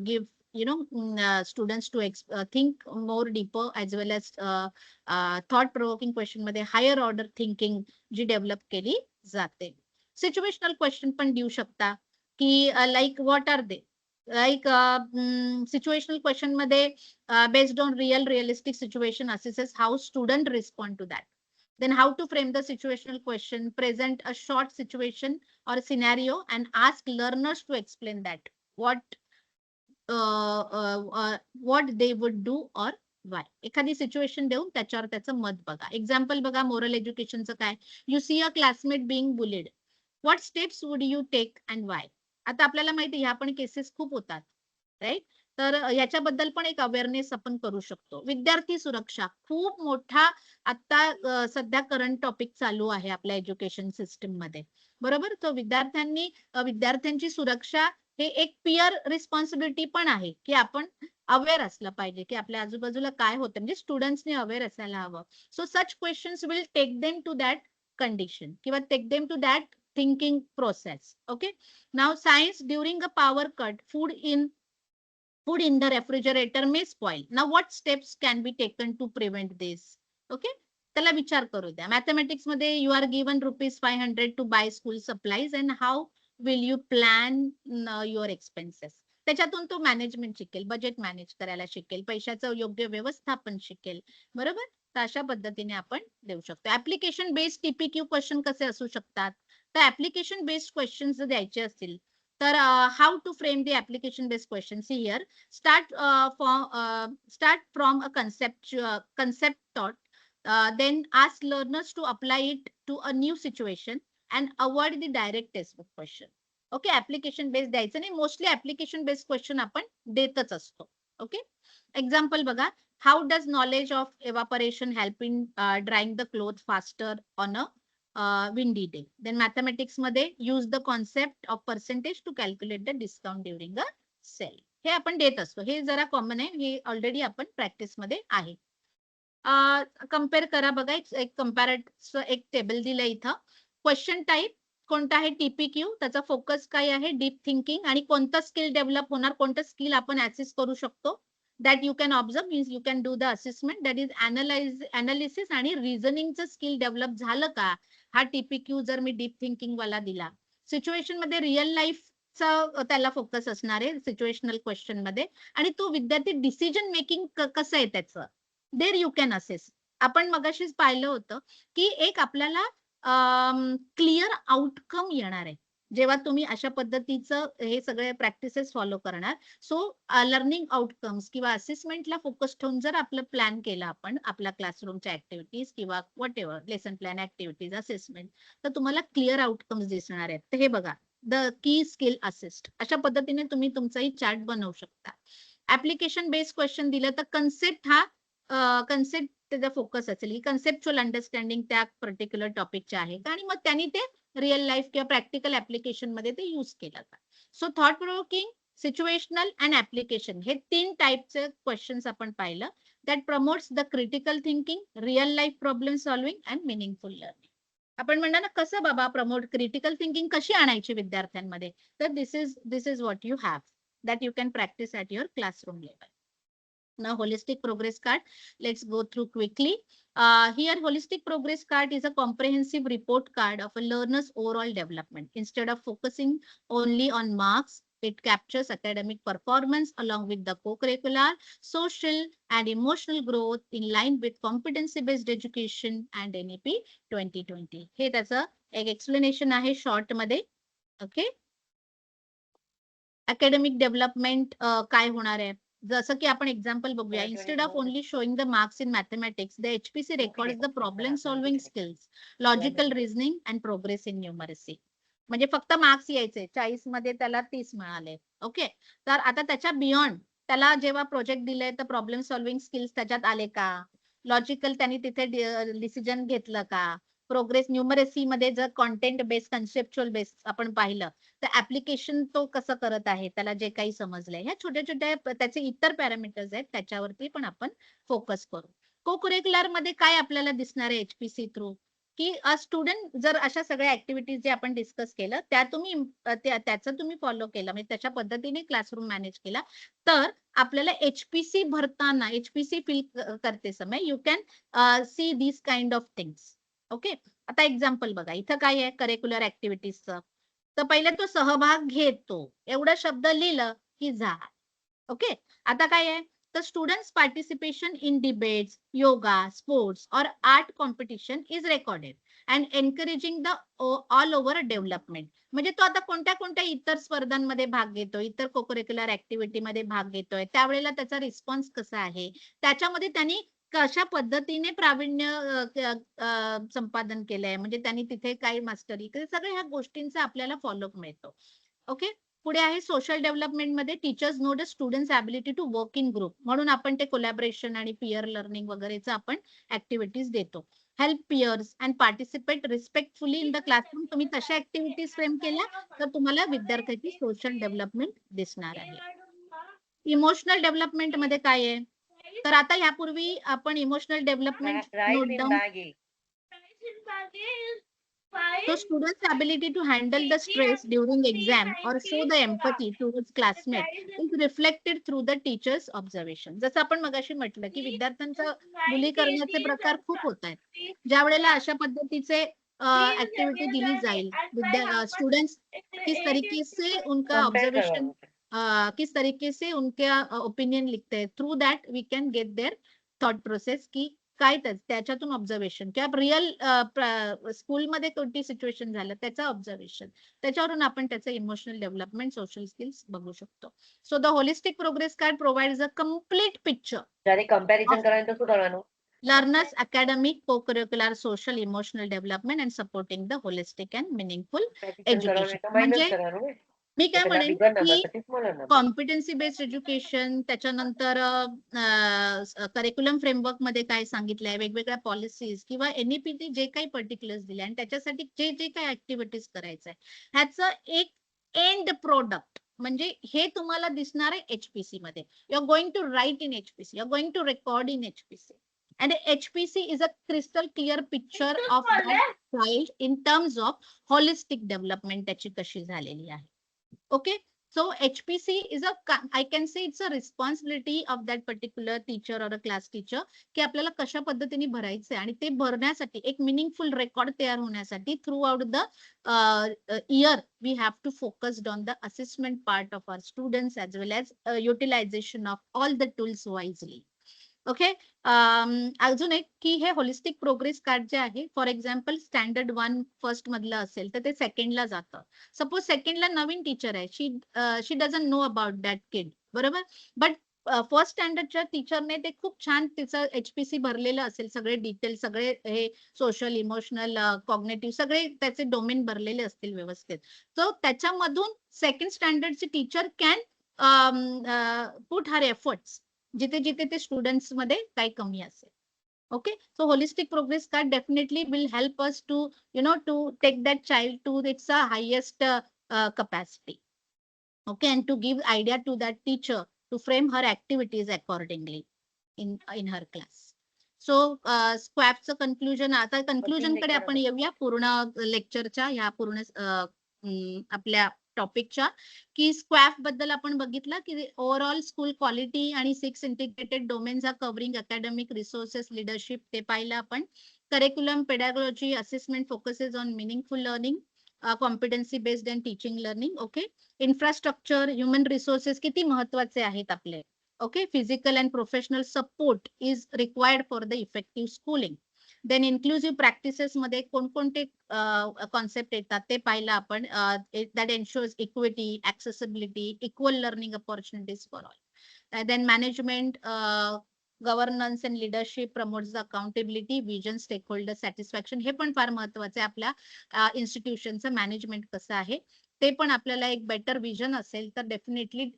give students to think more deeper as well as thought provoking question मध्ये higher order thinking जी develop केली जाते. Situational question पण देऊ शकता की like what are they, like situational question मध्ये based on realistic situation assesses how student respond to that. Then how to frame the situational question, present a short situation or scenario and ask learners to explain that what they would do or why. एखादी situation देऊन त्याच्यावर त्याचं मत बघा. Example बघा, moral एज्युकेशनचं काय, you see a classmate being bullied, what steps would you take and why. आता आपल्याला माहिती ह्या पण केसेस खूप होतात, राईट? तर याच्याबद्दल पण एक अवेअरनेस आपण करू शकतो. विद्यार्थी सुरक्षा खूप मोठा आता सध्या करंट टॉपिक चालू आहे आपल्या एज्युकेशन सिस्टीम मध्ये, बरोबर? तो विद्यार्थ्यांची सुरक्षा हे एक पियर रिस्पॉन्सिबिलिटी पण आहे की आपण अवेअर असलं पाहिजे की आपल्या आजूबाजूला काय होतं, म्हणजे स्टुडंट्सनी अवेअर असायला हवं. So such questions will take them to that condition किंवा take them to that thinking process. Okay, now science during a power cut, food in the refrigerator may spoil. Now what steps can be taken to prevent this? Okay, त्याला विचार करू द्या. Mathematics मध्ये you are given ₹500 to buy school supplies and how will you plan your expenses. त्याच्यातून तो management शिकेल, budget manage करायला शिकेल, पैशाचं योग्य व्यवस्थापन शिकेल, बरोबर? तर अशा पद्धतीने आपण देऊ शकतो. ऍप्लिकेशन बेस्ड टीपीक्यू क्वेश्चन कसे असू शकतात, तर ऍप्लिकेशन बेस्ड क्वेश्चन जर द्यायचे असतील तर how to frame the application based question. See here, start from a concept thought, then ask learners to apply it to a new situation and avoid the direct textbook question. Okay, application based द्यायचं नाही, mostly application based question आपण देतच असतो. Okay, example बघा, how does knowledge of evaporation help in drying the cloth faster on a windy day. Then mathematics मध्ये use the concept of percentage to calculate the discount during a sale. हे आपण देत असतो, हे जरा common आहे, हे ऑलरेडी आपण प्रॅक्टिस मध्ये आहे. कम्पेअर करा बघा, एक कंपॅरेटिव्ह एक टेबल दिलं इथं. क्वेश्चन टाईप कोणता आहे, टीपीक्यू, त्याचा फोकस काय आहे, डीप थिंकिंग, आणि कोणतं स्किल डेव्हलप होणार, कोणतं स्किल आपण ऍसेस करू शकतो, that you can observe means you can do the assessment, that is analysis आणि रिझनिंगचं स्किल डेव्हलप झालं का, हा टीपीक्यू जर मी डीप थिंकिंग वाला दिला. सिच्युएशन मध्ये रिअल लाईफचा त्याला फोकस असणार आहे सिच्युएशनल क्वेश्चन मध्ये, आणि तो विद्यार्थी डिसिजन मेकिंग कसं आहे त्याचं, देर यू कॅन असेस. आपण मगाशीच पाहिलं होतं की एक आपल्याला क्लिअर आउटकम येणार आहे जेव्हा तुम्ही अशा पद्धतीचं हे सगळे प्रॅक्टिसेस फॉलो करणार. सो लर्निंग आउटकम्स किंवा असेसमेंटला फोकस ठेवून जर आपलं प्लॅन केलं आपण आपल्या क्लासरूमच्या ऍक्टिव्हिटीज किंवा what ever lesson plan activities assessment, तर तुम्हाला क्लिअर आउटकम्स दिसणार आहेत. तर हे बघा, द की स्किल असिस्ट, अशा पद्धतीने तुम्ही तुमचाही चार्ट बनवू शकता. ऍप्लिकेशन बेस्ड क्वेश्चन दिलं तर कन्सेप्ट हा कन्सेप्ट त्याचा फोकस असेल की कन्सेप्च्युअल अंडरस्टँडिंग त्या पर्टिक्युलर टॉपिकचे आहे आणि मग त्यांनी ते रिअल लाईफ किंवा प्रॅक्टिकल ऍप्लिकेशन मध्ये ते यूज केलं का. So thought provoking, situational and application हे 3 टाईपचे क्वेश्चन्स आपण पाहिलं, that promotes the critical thinking, real life problem solving and meaningful learning. आपण म्हणणार ना कसं बाबा प्रमोट क्रिटिकल थिंकिंग कशी आणायची विद्यार्थ्यांमध्ये, तर this is what you have, that you can practise at your classroom level. Now, holistic progress card, let's go through quickly. Here, holistic progress card is a comprehensive report card of a learner's overall development. Instead of focusing only on marks, it captures academic performance along with the co-curricular, social, and emotional growth in line with competency-based education and NEP 2020. हे त्याचं एक explanation आहे short मध्ये. Okay. Academic development काय होणार आहे? जसं की आपण एक्झाम्पल बघूया. Instead of only showing the marks in mathematics, the HPC records the problem solving skills, logical reasoning and progress in numeracy. म्हणजे फक्त मार्क्स यायचे, 40 मध्ये त्याला 30 मिळाले. ओके. तर आता त्याच्या बियॉन्ड त्याला जेव्हा प्रोजेक्ट दिले तर प्रॉब्लेम सॉल्विंग स्किल्स त्याच्यात आले का, लॉजिकल त्यांनी तिथे डिसिजन घेतलं का, प्रोग्रेस न्यूमरसी मध्ये जर कॉन्टेंट बेस्ड कन्सेप्च्युअल बेस्ड आपण पाहिलं तर ऍप्लिकेशन तो कसं करत आहे, त्याला जे काही समजलंय, ह्या छोट्या छोट्या त्याचे इतर पॅरामीटर्स आहेत त्याच्यावरती पण आपण फोकस करू. को करिक्युलर मध्ये काय आपल्याला दिसणार आहे HPC थ्रू, की स्टुडंट जर अशा सगळ्या ऍक्टिव्हिटीज जे आपण डिस्कस केलं त्या तुम्ही त्याचं तुम्ही फॉलो केलं, म्हणजे त्याच्या पद्धतीने क्लासरूम मॅनेज केला, तर आपल्याला HPC भरताना, HPC फिल करते समय you can see this kind of things. Okay. आता एक्झाम्पल बघा, इथं काय आहे करिक्युलर ऍक्टिव्हिटीजचं. तर पहिले तो सहभाग घेतो, एवढं शब्द लिहिलं की झालं. ओके. आता काय आहे, तर students participation in debates, yoga, sports और art competition is recorded and encouraging the all over development. म्हणजे तो आता कोणत्या कोणत्या इतर स्पर्धांमध्ये भाग घेतोय, इतर कोकरिक्युलर ऍक्टिव्हिटीमध्ये भाग घेतोय, त्यावेळेला त्याचा रिस्पॉन्स कसा आहे, त्याच्यामध्ये त्यांनी कशा पद्धतीने प्रावीण्य संपादन केलंय, म्हणजे त्यांनी तिथे काय मास्टरी, सगळ्या ह्या गोष्टींचा आपल्याला फॉलोअप मिळतो. ओके. पुढे आहे सोशल डेव्हलपमेंट मध्ये teachers know the students ability to work in group, म्हणून आपण ते कोलॅबरेशन आणि पियर लर्निंग वगैरेचं आपण ऍक्टिव्हिटीज देतो. Help peers and participate respectfully in the classroom. तुम्ही तशा ऍक्टिव्हिटीज फ्रेम केल्या तर तुम्हाला विद्यार्थ्याची सोशल डेव्हलपमेंट दिसणार आहे. इमोशनल डेव्हलपमेंट मध्ये काय आहे, तर आता यापूर्वी आपण emotional development note down, so students' ability to handle the stress during exam or show the empathy towards classmates is reflected through the teacher's observation. जसं आपण मगाशी म्हटलं की विद्यार्थ्यांचं बुली करण्याचे प्रकार खूप होत आहेत. ज्या वेळेला अशा पद्धतीचे ऍक्टिव्हिटी दिली जाईल, स्टूडेंट्स किस तरीके से उनका ऑब्जर्वेशन, किस तरीके से उनका ओपिनियन लिखते हैं, through that we can get their thought process की काय त्याच्यातून ऑब्झर्वेशन किंवा रिअल स्कूलमध्ये कोणती सिच्युएशन झालं त्याचं ऑब्झर्वेशन, त्याच्यावरून आपण त्याचं इमोशनल डेव्हलपमेंट, सोशल स्किल्स बघू शकतो. So the holistic progress card provides a complete picture comparison કરાય તો શું કરવાનું? learners academic, co-curricular, social, emotional development and supporting the holistic and meaningful education. म्हणजे मी काय म्हणेन की कॉम्पिटन्सी बेस्ड एज्युकेशन, त्याच्यानंतर करिक्युलम फ्रेमवर्क मध्ये काय सांगितलंय, वेगवेगळ्या पॉलिसीज किंवा NEP जे काही पर्टिक्युलर्स दिले आणि त्याच्यासाठी जे जे काही ऍक्टिव्हिटीज करायचंय ह्याचं एक एंड प्रोडक्ट म्हणजे हे तुम्हाला दिसणार आहे HPC मध्ये. You are going to write in HPC, you are going to record in HPC. And HPC is a crystal clear picture of that child in terms of holistic development त्याची कशी झालेली आहे. Okay, so HPC is I can say it's a responsibility of that particular teacher or a class teacher की आपल्याला कशा पद्धतीने भरायचं आणि ते भरण्यासाठी एक meaningful record तयार होण्यासाठी throughout the year we have to focus on the assessment part of our students as well as utilization of all the tools wisely. Okay. अजून एक की हे होलिस्टिक प्रोग्रेस कार्ड जे आहे, फॉर एक्झाम्पल स्टँडर्ड 1 फर्स्ट मधलं असेल तर ते सेकंडला जातं. सपोज सेकंडला नवीन टीचर आहे, शी डझंट नो अबाउट दॅट किड, बरोबर, बट फर्स्ट स्टँडर्डच्या टीचरने ते खूप छान तिचं HPC भरलेलं असेल, सगळे डिटेल, सगळे हे सोशल, इमोशनल, कॉग्नेटिव्ह सगळे त्याचे डोमेन भरलेले असतील व्यवस्थित. सो त्याच्यामधून सेकंड स्टँडर्डचे teacher can put her efforts जिथे जिथे ते स्टुडंट्स मध्ये काही कमी असेल. Okay. So holistic progress card definitely will help us to to take that child to its highest capacity. Okay, and to give idea to that teacher to frame her activities accordingly in her class. So SQUAPचं conclusion, आता conclusion कडे आपण येऊया पूर्ण लेक्चरच्या ह्या पूर्ण आपल्या टॉपिकच्या, की स्क्वॅफ बद्दल आपण बघितलं की ओव्हरऑल स्कूल क्वालिटी आणि 6 integrated domains are covering academic resources leadership ते पाहिलं आपण. Curriculum pedagogy assessment focuses on meaningful learning, competency based and teaching learning. Okay. Infrastructure, human resources किती महत्वाचे आहेत आपले. Okay. Physical and professional support is required for the effective schooling. Then inclusive practices मध्ये कोणकोणते concept येतात ते पाहिलं आपण. That ensures equity, accessibility, equal learning opportunities for all. Then management, governance and leadership, promotes the accountability, vision, stakeholder satisfaction. हे पण फार महत्वाचं आहे आपल्या इन्स्टिट्यूशनचं मॅनेजमेंट कसं आहे ते पण. आपल्याला एक बेटर विजन असेल तर डेफिनेटली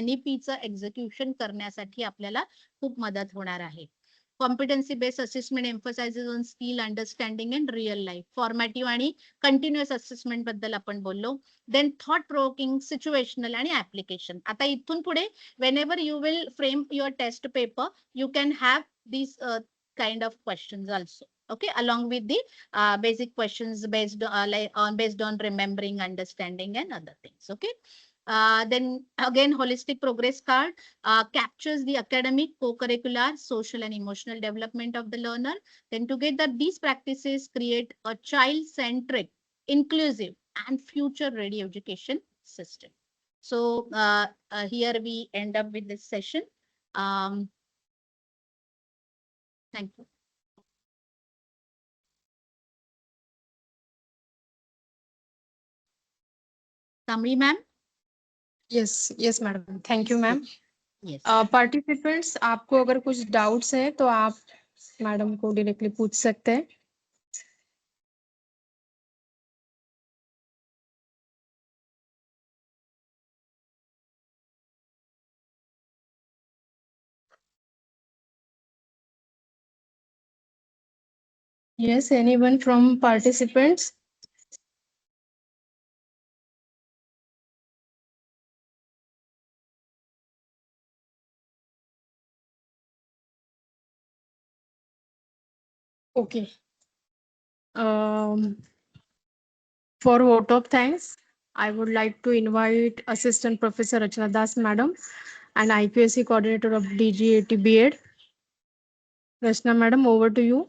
NEPचं एक्झिक्युशन करण्यासाठी आपल्याला खूप मदत होणार आहे. Competency based assessment emphasises on skill, understanding and real life. Formative आणि कंटिन्युअस असेसमेंट बद्दल आपण बोललो. देन थॉट प्रोवोकिंग, सिच्युएशनल आणि ऍप्लिकेशन. आता इथून पुढे whenever you will frame your test paper, you can have these kind of questions also. Okay, along with the basic questions based on remembering, understanding, and other things. Okay. Then again, holistic progress card captures the academic, co-curricular, social, and emotional development of the learner. Then together, these practices create a child-centric, inclusive, and future-ready education system. So here we end up with this session. Thank you. Tamri ma'am. Yes madam, thank you ma'am. Yes. Participants, आपको अगर कुछ doubts हैं तो आप madam को directly पूछ सकते हैं. Yes, anyone from participants? Okay. For vote of thanks, I would like to invite Assistant Professor Rachna Das Madam and IPSC Coordinator of DGAT B.Ed. Rachna Madam, over to you.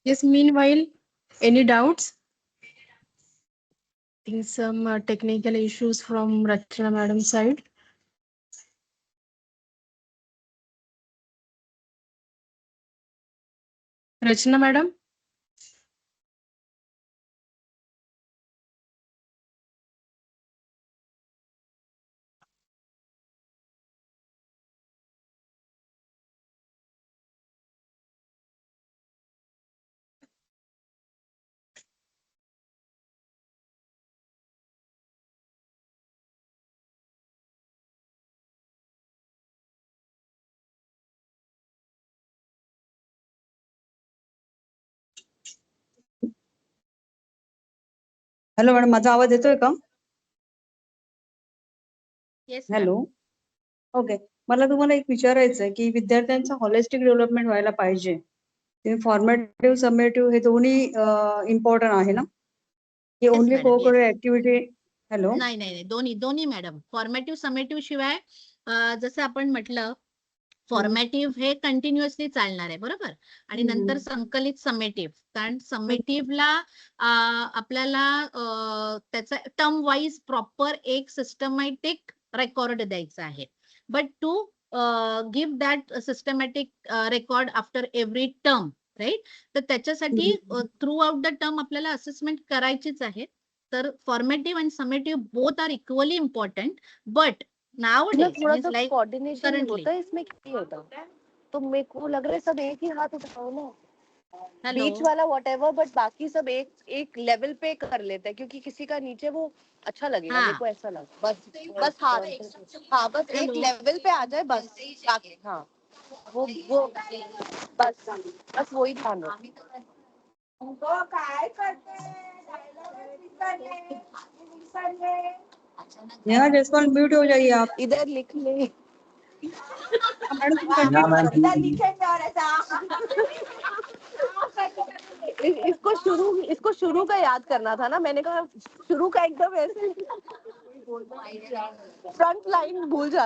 Yes, meanwhile, any doubts? I think some technical issues from Rachna Madam's side. Rachna Madam? Hello madam, माझा आवाज येतोय का? Yes. Hello. Okay. मला तुम्हाला एक विचारायचं आहे की विद्यार्थ्यांचं होलिस्टिक डेव्हलपमेंट व्हायला पाहिजे. फॉर्मेटिव्ह, समेटिव्ह हे दोन्ही इम्पॉर्टंट आहे ना? की Yes, only madam, co-curricular activity? Hello. नाही नाही नाही, दोन्ही मॅडम. फॉर्मॅटिव्ह, समेटिव्ह शिवाय जसं आपण म्हटलं, फॉर्मॅटिव्ह हे कंटिन्युअसली चालणार आहे, बरोबर. आणि नंतर संकलित समेटिव्ह. कारण समेटिव्हला आपल्याला त्याचा टर्म वाईज प्रॉपर एक सिस्टमॅटिक रेकॉर्ड द्यायचा आहे. But to give that systematic record after every term, right. तर त्याच्यासाठी थ्रू आउट द टर्म आपल्याला असेसमेंट करायचीच आहे. तर फॉर्मेटिव्ह आणि summative both are equally important, but now इसमें डेज थोड़ा मीन्स सा लाइक कोऑर्डिनेशन currently. होता है, इसमें क्या होता है? तो मेरे को लग रहा है सब एक ही हाथ उठाओ ना, हेलो, बीच वाला व्हाटएवर, बट बाकी सब एक एक लेवल पे कर लेते हैं, क्योंकि किसी का नीचे वो अच्छा लगेगा। हाँ। मेरे को ऐसा लगा, बस हाथ, हाँ बस एक हेलो। लेवल पे आ जाए बस, बाकी हाँ वो बस बस वही ध्यान रखो। नेहा जसवाल म्यूट हो जाइए आप। इधर लिख ले। मैडम तुम कंटिन्यू इसको शुरू का याद करना था ना, मैंने कहा शुरू का एकदम ऐसे फ्रंट लाइन भूल जा।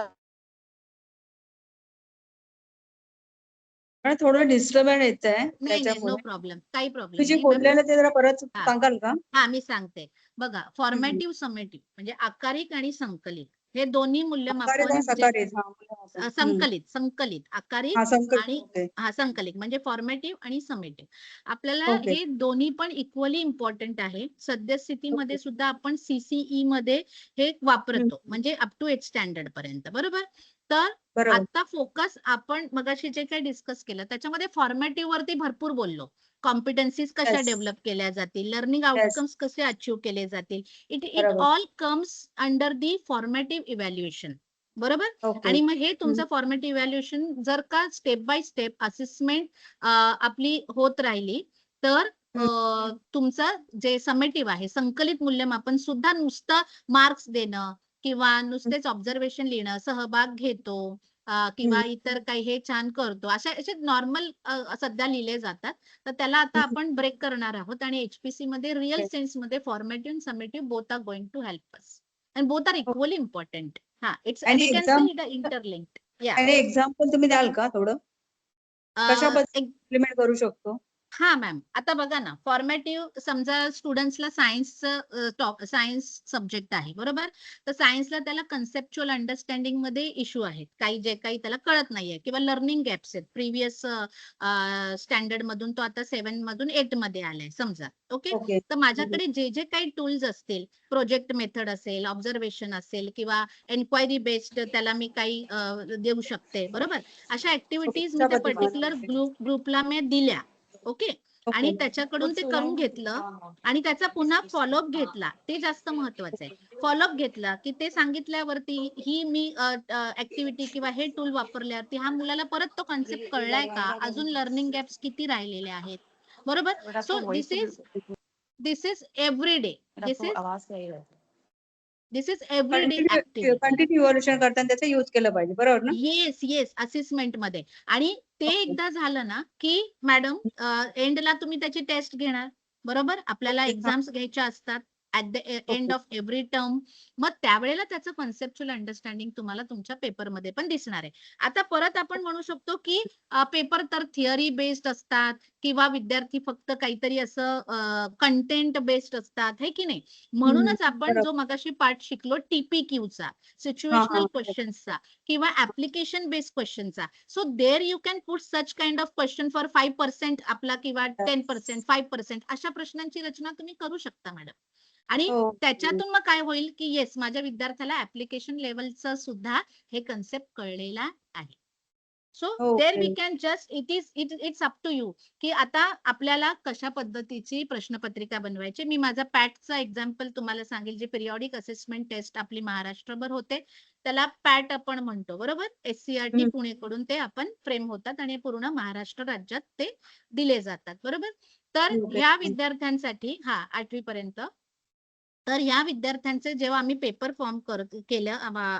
मॅडम थोडं डिस्टर्बन्स येत आहे नाही नाही, नो त्याच्यामुळे प्रॉब्लेम, काही प्रॉब्लेम तुम्ही जे नाही मॅम. बोललेलं ते जरा परत हा. सांगाल का? हा, मी सांगते. बघा, फॉर्मेटिव्ह समेटिव्ह म्हणजे आकारिक आणि संकलित हे दोन्ही आकारित मूल्यमापन आणि जे सकारित हा मूल्यमापन. संकलित आकारिक हा संकल्प आणि ओके. संकलित म्हणजे फॉर्मेटिव्ह आणि समेटिव्ह आपल्याला ओके. हे दोन्ही पण इक्वली इम्पॉर्टंट आहे. सद्यस्थितीमध्ये ओके. सुद्धा आपण सीसीई मध्ये हे वापरतो, म्हणजे अप टू 8 स्टँडर्ड पर्यंत, बरोबर. तर बरोबर. आता फोकस आपण मगाशी जे काही डिस्कस केलं त्याच्यामध्ये फॉर्मेटिव्ह वरती भरपूर बोललो. कॉम्पिटन्सीज कशा Yes. डेव्हलप केल्या जातील, लर्निंग Yes. आउटकम्स कसे अचीव्ह केले जातील. इट बरोबर. All comes under the formative evaluation, बरोबर. ओके. आणि मग हे तुमचं फॉर्मेटिव्ह इव्हॅल्युएशन जर का स्टेप बाय स्टेप असेसमेंट आपली होत राहिली तर तुमचं जे समेटिव्ह आहे संकलित मूल्यमापन सुद्धा नुसतं मार्क्स देणं किंवा नुसतेच ऑब्झर्वेशन लिहिणं, सहभाग घेतो किंवा इतर काही हे छान करतो, असे नॉर्मल सध्या लिहिले जातात. तर त्याला आता आपण ब्रेक करणार आहोत आणि एचपीसी मध्ये रिअल सेन्स मध्ये फॉर्मेटिव्ह आणि summative both are going to help us and both are equally important. हा, इट्स आणि we can exam say interlinked. Yeah, आणि एक्झाम्पल तुम्ही द्याल का थोडं कशा पद्धतीने इम्प्लिमेंट करू शकतो? हा मॅम, आता बघा ना, फॉर्मेटिव्ह समजा स्टुडंट्सला सायन्स सब्जेक्ट आहे, बरोबर. तर सायन्सला त्याला कन्सेप्च्युअल अंडरस्टँडिंग मध्ये इश्यू आहेत, काही जे काही त्याला कळत नाहीये किंवा लर्निंग गॅप्स आहेत. प्रिव्हियस स्टँडर्ड मधून तो आता 7 मधून 8 मध्ये आलाय समजा. ओके. ओके. तर माझ्याकडे जे जे काही टूल्स असतील, प्रोजेक्ट मेथड असेल, ऑब्झर्वेशन असेल किंवा एन्क्वायरी बेस्ड त्याला मी काही देऊ शकते, बरोबर. अशा ऍक्टिव्हिटीज मी त्या पर्टिक्युलर ग्रुपला मी दिल्या. ओके. आणि त्याच्याकडून ते करून घेतलं आणि त्याचा पुन्हा फॉलोअप घेतला, ते जास्त महत्वाचं आहे. फॉलोअप घेतला की ते सांगितल्यावरती ही मी ऍक्टिव्हिटी किंवा हे टूल वापरल्यावरती हा मुलाला परत तो कॉन्सेप्ट कळलाय का, अजून लर्निंग गॅप्स किती राहिलेले आहेत, बरोबर. So this is every day, this is every day activity. Continue evaluation करताना त्याचा यूज केलं पाहिजे, बरोबर ना? येस असेसमेंट मध्ये. आणि ते एकदा झालं ना की मॅडम एंडला तुम्ही त्याची टेस्ट घेणार, बरोबर. आपल्याला एक्झाम्स घ्यायच्या असतात at the end of every term. मग त्यावेळेला त्याचं कन्सेप्च्युअल अंडरस्टँडिंग तुम्हाला तुमच्या पेपरमध्ये पण दिसणार आहे. आता परत आपण म्हणू शकतो की पेपर तर थिअरी बेस्ड असतात किंवा विद्यार्थी फक्त काहीतरी असं कंटेंट बेस्ड असतात, हे की नाही. म्हणूनच आपण जो मगाशी पार्ट शिकलो टीपीक्यूचा, सिच्युएशनल क्वेश्चन्सचा किंवा ऍप्लिकेशन बेस्ड क्वेश्चनचा. So there you can put such kind of question for 5% आपला किंवा 10%, 5% अशा प्रश्नांची रचना तुम्ही करू शकता मॅडम. आणि त्याच्यातून मग काय होईल की येस, माझ्या विद्यार्थ्याला ऍप्लिकेशन लेवलचं सुद्धा हे कन्सेप्ट कळलेला आहे. So there we can just it's up to you की आता आपल्याला कशा पद्धतीची प्रश्नपत्रिका बनवायची. मी माझा पॅटचा एक्झाम्पल तुम्हाला सांगेल, जे पिरियॉडिक असेसमेंट टेस्ट आपली महाराष्ट्रभर होते त्याला पॅट आपण म्हणतो, बरोबर. SCRT पुणेकडून ते आपण फ्रेम होतात आणि पूर्ण महाराष्ट्र राज्यात ते दिले जातात, बरोबर. तर ह्या विद्यार्थ्यांसाठी 8वी पर्यंत, तर ह्या विद्यार्थ्यांचे जेव्हा आम्ही पेपर फॉर्म केलं,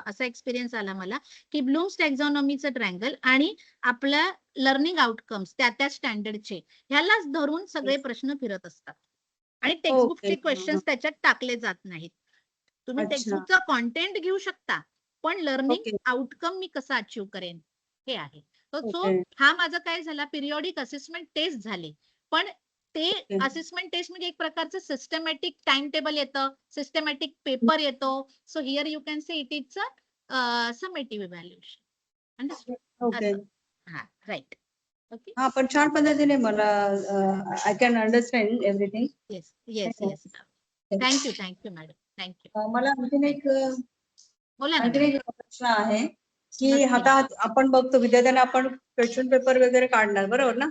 असा एक्सपिरियन्स आला मला की ब्लूम्स टॅक्झॉनॉमीचं ट्रायंगल आणि आपल्या लर्निंग आउटकम्स त्या स्टँडर्डचे ह्यालाच धरून सगळे प्रश्न फिरत असतात आणि टेक्स्टबुकचे क्वेश्चन्स त्याच्यात टाकले जात नाहीत. तुम्ही टेक्स्टबुकचा कॉन्टेंट घेऊ शकता, पण लर्निंग आउटकम मी कसा अचीव्ह करेन हे आहे. सो हा माझा काय झाला, पिरियॉडिक असेसमेंट टेस्ट झाले, पण ते असेसमेंट टेस्ट म्हणजे एक प्रकारचं सिस्टमॅटिक टाइम टेबल येतं, सिस्टमॅटिक पेपर येतो. So here you can say it is a summative evaluation. Understood? Right. Okay. हा पण छान पद्धतीने मला I can understand everything. Yes yes yes. Thank you madam. Thank you. मला आणखीन एक बोला ना आणखीन मॅम. एक प्रश्न आहे की नक्की. आता आपण बघतो विद्यार्थ्यांना आपण क्वेश्चन पेपर वगैरे काढणार बरोबर ना,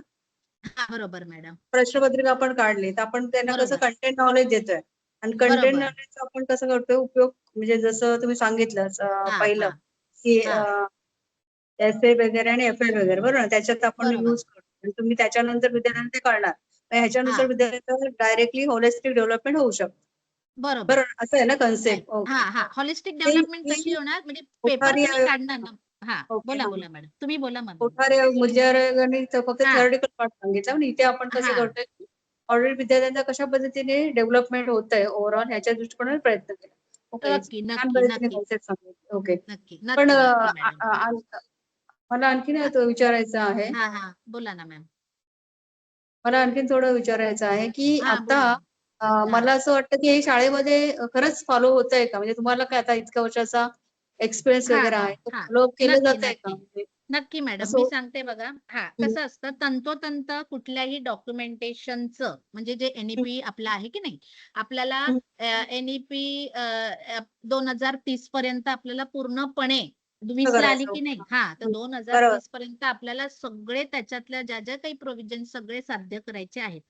हा बरोबर मॅडम. प्रश्नपत्रिका आपण काढली तर आपण त्यांना कसं बरोबर. कंटेंट नॉलेज देतोय आणि कंटेंट बरोबर. नॉलेज आपण कसं करतोय उपयोग म्हणजे जसं तुम्ही सांगितलं हा पहिलं हा की हा. एसे वगैरे आणि एफ वगैरे बरोबर ना, त्याच्यात आपण बरोबर. युज करतो आणि तुम्ही त्याच्यानंतर विद्यार्थ्यांना ते कळणार. तर ह्याच्यानुसार हा विद्यार्थ्यांचं डायरेक्टली होलिस्टिक डेव्हलपमेंट होऊ शकतं. बरोबर. बरोबर असं आहे ना राईट. कन्सेप्ट. हा ओके. हा. हॉलिस्टिक ती डेव्हलपमेंट कशी ती होणार म्हणजे पेपर कोठारी तुम्ही आयोग काढणार ना. हा ओके बोला हा बोला मॅडम. तुम्ही बोला मग. कोठारी आयोग मुद्दे आयोगाने तर फक्त हा थेरॉटिकल पार्ट सांगितलं पण इथे आपण कसं हा. करतोय की ऑलरेडी विद्यार्थ्यांचा कशा पद्धतीने डेव्हलपमेंट होत आहे ओव्हरऑल ह्याच्या दृष्टिकोनाने प्रयत्न केला. ओके नक्की छान नक्की पद्धतीने नक्की कन्सेप्ट सांगितलं. ओके नक्की पण नक्की नक्की मॅडम. मला आणखीन विचारायचं आहे हा हा. बोला ना मॅम. मला आणखीन थोडं विचारायचं आहे की हा आता बोला ना. हा मला असं वाटतं की हे शाळेमध्ये खरंच फॉलो होत आहे का म्हणजे तुम्हाला काय आता इतक्या वर्षाचा एक्सपिरियन्स हा वगैरे हा आहे हा. फॉलो केलं नक्की जात आहे का नक्की म्हणजे नक्की मॅडम. असं मी सांगते बघा. हा हम्म, कसं असतं तंतोतंत कुठल्याही डॉक्युमेंटेशनचं म्हणजे जे हम्म, एनईपी आपलं आहे की नाही आपल्याला हम्म, एनईपी 2030 पर्यंत आपल्याला पूर्णपणे कसं 20 ला आली करायचं की नाही ओके. हा तर हम्म, बरोबर 2030 पर्यंत आपल्याला सगळे त्याच्यातल्या ज्या ज्या काही प्रोव्हिजन सगळे साध्य करायचे आहेत.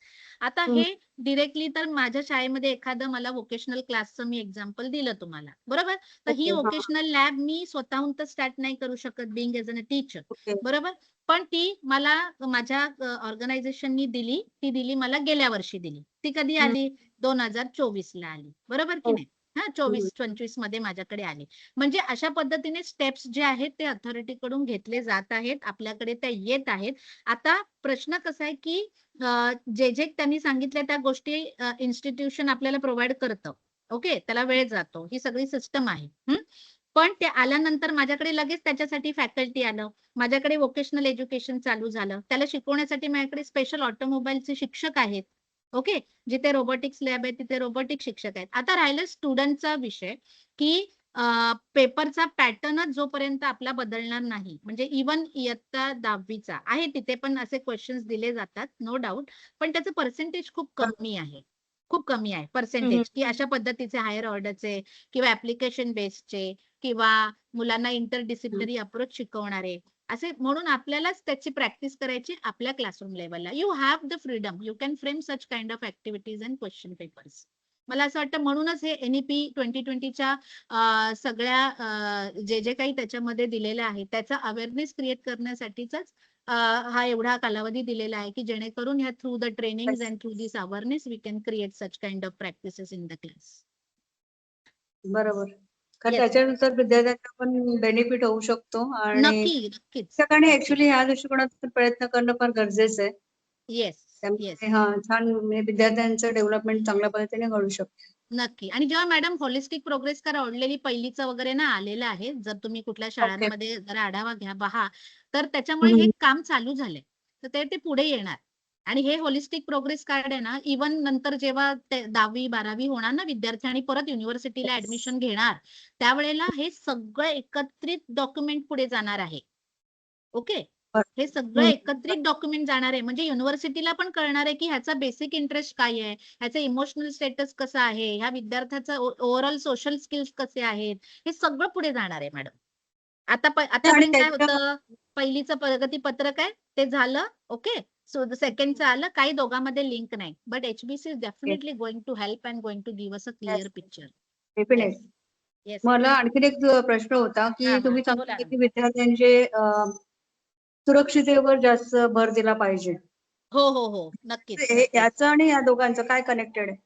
आता हम्म, हे डिरेक्टली तर माझ्या शाळेमध्ये एखादं मला व्होकेशनल क्लासचं मी एक्झाम्पल दिलं तुम्हाला बरोबर. तर ही ओके हा व्होकेशनल लॅब मी स्वतःहून तर स्टार्ट नाही करू शकत being as a teacher okay बरोबर. पण ती मला माझ्या ऑर्गनायझेशननी दिली. ती दिली मला गेल्या वर्षी दिली. ती कधी हम्म, आली 2024 ला आली बरोबर की नाही. ओके हा हम्म, 24-25 मध्ये माझ्याकडे आली. म्हणजे अशा पद्धतीने स्टेप्स जे आहेत ते अथॉरिटी कडून घेतले जात आहेत. आपल्याकडे त्या येत आहेत. आता प्रश्न कसा आहे की जे जे त्यांनी सांगितल्या त्या गोष्टी इन्स्टिट्यूशन आपल्याला प्रोव्हाइड करतं. ओके त्याला वेळ जातो. ही सगळी सिस्टम आहे. पण ते आल्यानंतर माझ्याकडे लगेच त्याच्यासाठी फॅकल्टी आलं. माझ्याकडे व्होकेशनल एज्युकेशन चालू झालं. त्याला शिकवण्यासाठी माझ्याकडे स्पेशल ऑटोमोबाईलचे शिक्षक आहेत. ओके. जिथे रोबोटिक्स लॅब आहे तिथे रोबोटिक शिक्षक आहेत. आता राहिलं स्टुडंटचा विषय की पेपरचा पॅटर्नच जोपर्यंत आपला बदलणार नाही म्हणजे इव्हन इयत्ता 10वीचा आहे तिथे पण असे क्वेश्चन्स दिले जातात नो डाऊट. पण त्याचं पर्सेंटेज खूप बरोबर कमी आहे. खूप कमी आहे हम्म, हम्म, पर्सेंटेज की अशा पद्धतीचे हायर ऑर्डरचे किंवा ऍप्लिकेशन बेस्डचे किंवा मुलांना हम्म. इंटरडिसिप्लिनरी अप्रोच शिकवणारे असे म्हणून आपल्यालाच त्याची प्रॅक्टिस करायची आपल्या क्लासरूम लेवलला. You have the freedom you can frame such kind of activities and question papers. मला असं वाटतं म्हणूनच हे एनईपी 2020च्या सगळ्या जे जे काही त्याच्यामध्ये दिलेलं आहे त्याचा अवेअरनेस क्रिएट करण्यासाठीच हा एवढा कालावधी दिलेला आहे की जेणेकरून ह्या through the training and through this awareness we can create such kind of practices in the class. बरोबर कारण येस त्याच्यानुसार विद्यार्थ्यांना पण बेनिफिट होऊ शकतो आणि नक्की नक्कीच शिक्षकांनी नक्की. ऍक्च्युली ह्या दृष्टिकोनातून प्रयत्न करणं फार गरजेचं आहे. Yes yes. त्यामुळे हा छान म्हणजे विद्यार्थ्यांचं डेव्हलपमेंट चांगल्या पद्धतीने घडू शकतं. नक्की. आणि जेव्हा मॅडम होलिस्टिक प्रोग्रेस करा ऑलरेडी पहिलीचं वगैरे ना आलेलं आहे. जर तुम्ही कुठल्या ओके शाळांमध्ये जरा आढावा घ्या पहा. तर त्याच्यामुळे हे हम्म. काम चालू झालंय. तर ते पुढे येणार. आणि हे होलिस्टिक प्रोग्रेस कार्ड आहे ना इव्हन नंतर जेव्हा 10वी-12वी होणार ना विद्यार्थी आणि परत युनिव्हर्सिटीला ऍडमिशन घेणार त्यावेळेला हे सगळं एकत्रित डॉक्युमेंट पुढे जाणार आहे. ओके. हे सगळं हम्म. एकत्रित डॉक्युमेंट जाणार आहे म्हणजे युनिव्हर्सिटीला पण कळणार आहे की ह्याचा बेसिक इंटरेस्ट काय आहे. ह्याचं इमोशनल स्टेटस कसं आहे. ह्या विद्यार्थ्याचं ओव्हरऑल सोशल स्किल्स कसे आहेत. हे सगळं पुढे जाणार आहे मॅडम. आणि आतापर्यंत काय त्याच्या होतं पहिलीचं प्रगती पत्रक आहे ते झालं. ओके. सो सेकंडचं आलं काही दोघांमध्ये लिंक नाही. But HBC is definitely going to help and going to give us a clear picture. Definite yes yes. मला आणखीन एक प्रश्न होता हा की हा तुम्ही बोला सांगितले ना. की विद्यार्थ्यांचे सुरक्षितेवर जास्त भर दिला पाहिजे. हो हो हो नक्कीच नक्कीच. याचं आणि या दोघांचं काय कनेक्टेड आहे.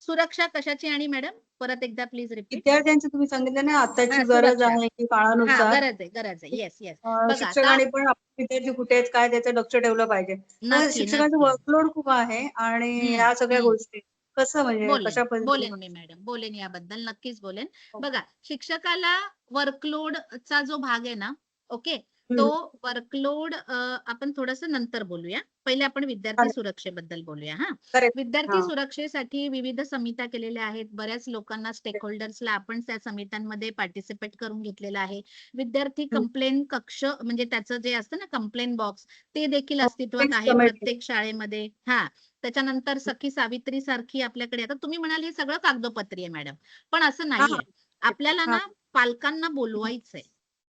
सुरक्षा कशाची आणि मॅडम परत एकदा प्लीज रिपीट. विद्यार्थ्यांचं तुम्ही सांगितलं ना आताची हा गरज सुरक्षा. आहे की हा काळानुसार गरज आहे येस येस. बघा आता शिक्षकांनी पण आपले विद्यार्थी कुठे आहेत काय त्याचं लक्ष ठेवलं पाहिजे. तर नक्की शिक्षकांचं नक्की. वर्कलोड खूप आहे आणि ह्या सगळ्या हम्म. गोष्टी कसं म्हणजे बोलेन कशा पद्धतीने बोलेन मी मॅडम बोलेन याबद्दल नक्कीच बोलेन. बघा शिक्षकाला वर्कलोडचा जो भाग आहे ना ओके तो वर्कलोड आपण थोडंसं नंतर बोलूया. पहिले आपण विद्यार्थी चालेल. सुरक्षेबद्दल बोलूया हा. करेक्ट. विद्यार्थी हा. सुरक्षेसाठी विविध समित्या केलेल्या आहेत. बऱ्याच लोकांना स्टेक होल्डर्सला आपण त्या समित्यांमध्ये पार्टिसिपेट करून घेतलेलं आहे. विद्यार्थी कंप्लेन कक्ष म्हणजे त्याचं जे असतं ना कंप्लेन बॉक्स ते देखील हो, अस्तित्वात fixed आहे committee. प्रत्येक शाळेमध्ये. हा. त्याच्यानंतर सखी सावित्री सारखी आपल्याकडे आता तुम्ही म्हणाल हे सगळं कागदोपत्री आहे मॅडम, पण असं हा, नाहीये. हा. आपल्याला हा. ना पालकांना बोलवायचंय.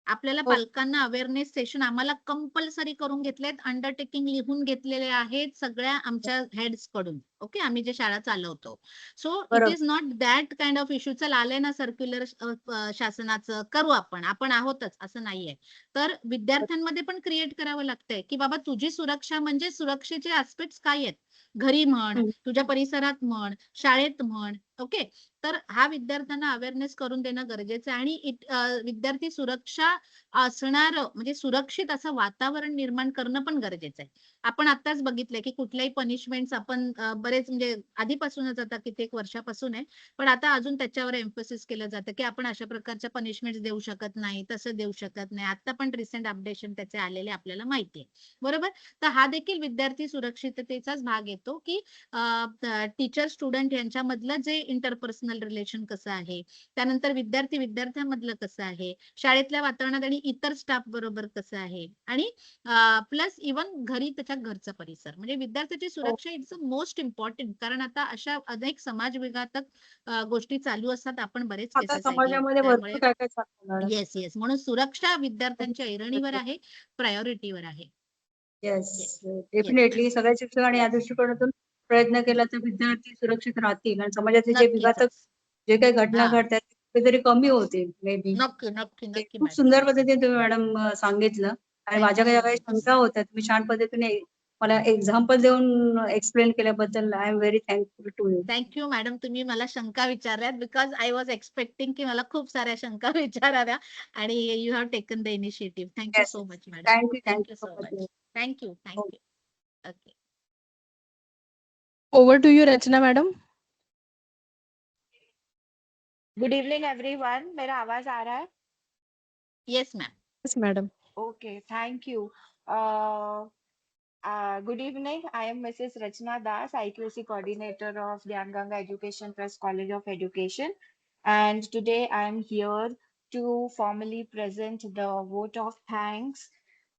आपल्याला हो. पालकांना अवेअरनेस सेशन आम्हाला कंपल्सरी करून घेतलेत. अंडरटेकिंग लिहून घेतलेले आहेत सगळ्या आमच्या हेड्स कडून. ओके, आम्ही जे शाळा चालवतो. सो इट बरोबर. Is not that kind of issue. चल आलंय ना सर्क्युलर शासनाचं, करू आपण आहोतच असं नाहीये. तर विद्यार्थ्यांमध्ये पण क्रिएट करावं लागतंय की बाबा तुझी सुरक्षा म्हणजे सुरक्षेचे ऍस्पेक्ट्स काय आहेत. घरी म्हण, तुझ्या परिसरात म्हण, शाळेत म्हण. ओके, तर हा विद्यार्थ्यांना अवेअरनेस करून देणं गरजेचं आहे. आणि विद्यार्थी सुरक्षा असणार म्हणजे सुरक्षित असं वातावरण निर्माण करणं पण गरजेचं आहे. आपण आताच बघितलंय की कुठल्याही पनिशमेंट्स आपण बरेच म्हणजे आधीपासूनच आता कित्येक वर्षापासून आहे, पण आता अजून त्याच्यावर एम्फोसिस केलं जातं की आपण अशा प्रकारच्या पनिशमेंट देऊ शकत नाही, तसं देऊ शकत नाही. आता पण रिसेंट अपडेशन त्याचे आलेले आपल्याला माहिती आहे. बरोबर. तर हा देखील विद्यार्थी सुरक्षिततेचाच भाग येतो की टीचर स्टुडंट यांच्यामधलं जे इंटरपर्सनल रिलेशन कसं आहे, त्यानंतर विद्यार्थी विद्यार्थ्यांमधलं कसं आहे, शाळेतल्या वातावरणात आणि इतर स्टाफ बरोबर कसं आहे, आणि प्लस इव्हन घरी त्याच्या घरचा परिसर म्हणजे विद्यार्थ्याची हो. सुरक्षा इट्स मोस्ट इम्पॉर्टंट. कारण आता अशा अनेक समाज विघातक गोष्टी चालू असतात. आपण बरेच आता केसेस ऐकले समाजामध्ये त्यामुळे भरपूर काय काय चालतं मॅडम. येस येस म्हणून सुरक्षा विद्यार्थ्यांच्या ऐरणीवर आहे, प्रायोरिटीवर आहे. येस, येस येस डेफिनेटली सगळ्या शिक्षकांनी या दृष्टिकोनातून प्रयत्न केला तर विद्यार्थी सुरक्षित राहतील आणि समाजाचे जे विघातक नक्कीच. जे काही घटना हा, घडतात ते तरी कमी होतील मे बी. नक्की नक्की नक्की खूप मॅडम. सुंदर पद्धतीने तुम्ही मॅडम सांगितलं आणि माझ्या थँक्यू काही सो मच. शंका होत्या तुम्ही छान पद्धतीने मला एक्झाम्पल देऊन एक्सप्लेन केल्याबद्दल I am very thankful to you. Thank you madam, तुम्ही मला शंका विचारल्यात बिकॉज आय वॉज एक्सपेक्टिंग की मला खूप साऱ्या शंका विचाराव्या आणि you have taken the initiative. Thank you yes, so much madam. Thank you thank you so so much. Much. Thank you thank you. Okay. Over to you, Rachna madam. Good evening everyone, मेरा आवाज आ रहा है? Yes ma'am. Yes, madam. Okay, thank you. Good evening. I am Mrs. Rachna Das, IQC coordinator of Gyan Education Trust College of Education. And today I am here to formally present the vote of thanks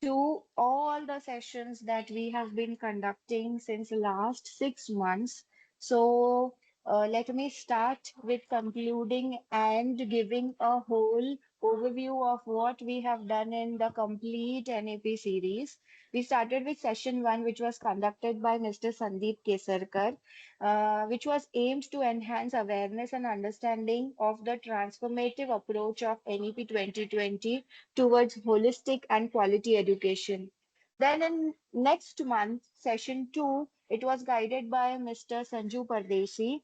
to all the sessions that we have been conducting since the last 6 months. So let me start with concluding and giving a whole overview of what we have done in the complete NAP series. We started with session 1, which was conducted by Mr. Sandeep Kesarkar, which was aimed to enhance awareness and understanding of the transformative approach of NEP 2020 towards holistic and quality education. Then in next month, session 2, it was guided by Mr. Sanju Pardesi,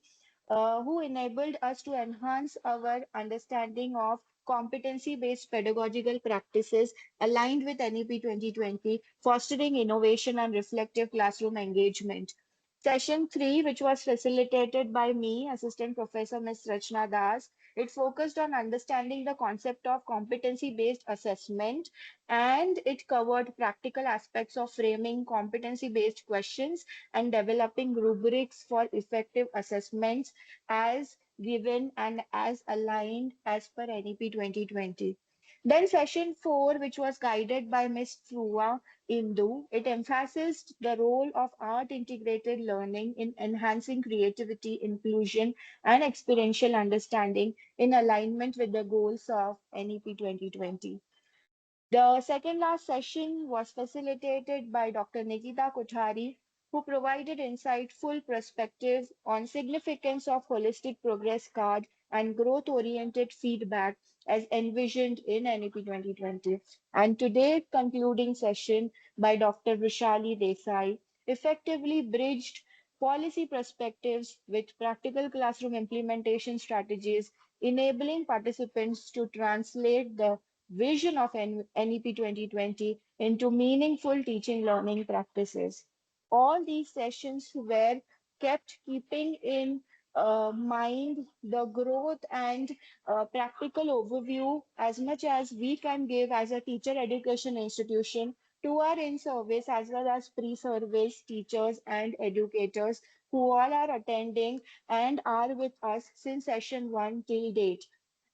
who enabled us to enhance our understanding of competency-based pedagogical practices aligned with NEP 2020, fostering innovation and reflective classroom engagement. Session 3, which was facilitated by me, Assistant Professor Ms. Rachna Das, it focused on understanding the concept of competency-based assessment, and it covered practical aspects of framing competency-based questions and developing rubrics for effective assessments as given and as aligned as per NEP 2020. Then session 4, which was guided by Ms. Frua Indu, it emphasized the role of art integrated learning in enhancing creativity, inclusion, and experiential understanding in alignment with the goals of NEP 2020. The second last session was facilitated by Dr. Nikita Kothari, who provided insightful perspectives on significance of holistic progress card and growth-oriented feedback as envisioned in NEP 2020. And today's concluding session by Dr. Vishali Desai effectively bridged policy perspectives with practical classroom implementation strategies, enabling participants to translate the vision of NEP 2020 into meaningful teaching learning practices. All these sessions were kept keeping in mind the growth and practical overview as much as we can give as a teacher education institution to our in-service as well as pre-service teachers and educators who all are attending and are with us since session 1 till date.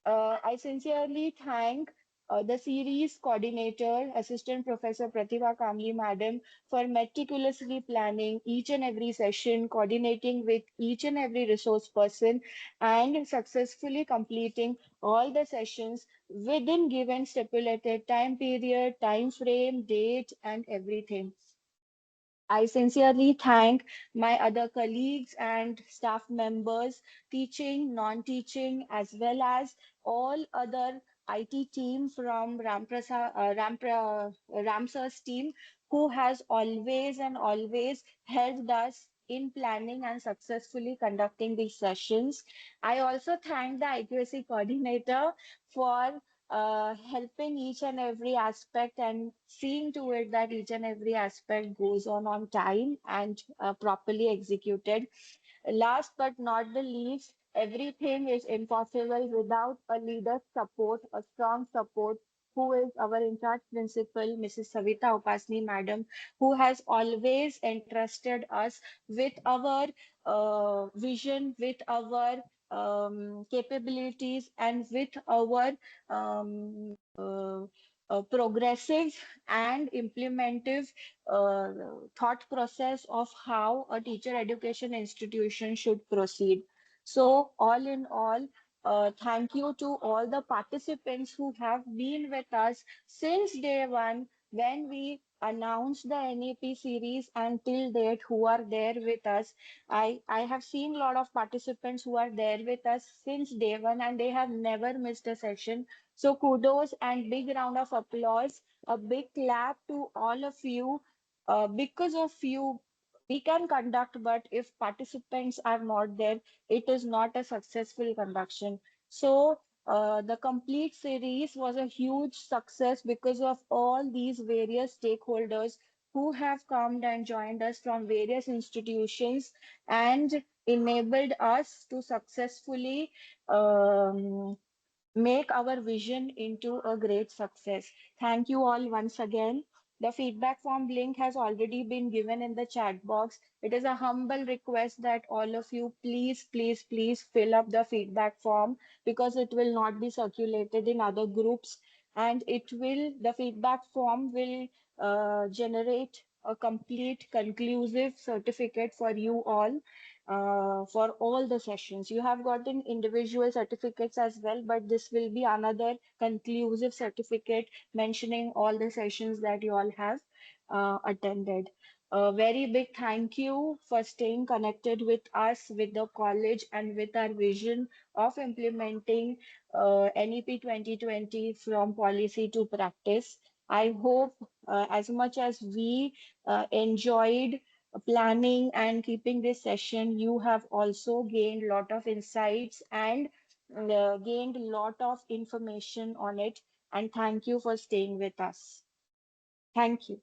I sincerely thank the series coordinator, Assistant Professor Pratibha Kamli Madam, for meticulously planning each and every session, coordinating with each and every resource person, and successfully completing all the sessions within given stipulated time period, time frame, date, and everything. I sincerely thank my other colleagues and staff members, teaching, non-teaching, as well as all other IT team from Ramsar's team, who has always and always helped us in planning and successfully conducting these sessions. I also thank the IQAC coordinator for helping each and every aspect and seeing to it that each and every aspect goes on time and properly executed. Last but not the least, everything is impossible without a leader's support, a strong support, who is our in charge principal, Mrs. Savita Upasni Madam, who has always entrusted us with our vision, with our capabilities, and with our um, uh, progressive and implementive uh, thought process of how a teacher education institution should proceed. So, all in all, thank you to all the participants who have been with us since day one when we announced the NEP series until date, who are there with us. I have seen a lot of participants who are there with us since day one and they have never missed a session. So kudos and big round of applause, a big clap to all of you. Because of you, we can conduct, but if participants are not there, it is not a successful conduction. So the complete series was a huge success because of all these various stakeholders who have come and joined us from various institutions and enabled us to successfully um, make our vision into a great success. Thank you all once again. The feedback form link has already been given in the chat box. It is a humble request that all of you please, please, please fill up the feedback form because it will not be circulated in other groups and the feedback form will generate a complete conclusive certificate for you all for all the sessions. You have gotten individual certificates as well, but this will be another conclusive certificate mentioning all the sessions that you all have attended. A very big thank you for staying connected with us, with the college, and with our vision of implementing NEP 2020 from policy to practice. I hope as much as we enjoyed planning and keeping this session, you have also gained a lot of insights and gained a lot of information on it. And thank you for staying with us. Thank you.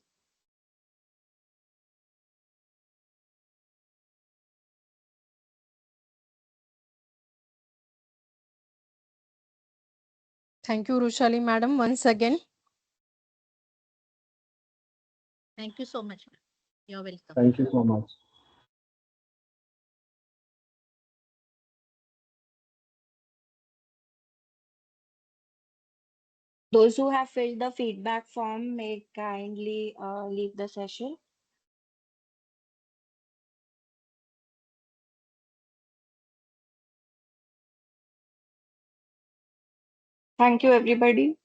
Thank you, Rushali Madam, once again. Thank you so much. You're welcome. Thank you so much. Those who have filled the feedback form may kindly leave the session. Thank you, everybody.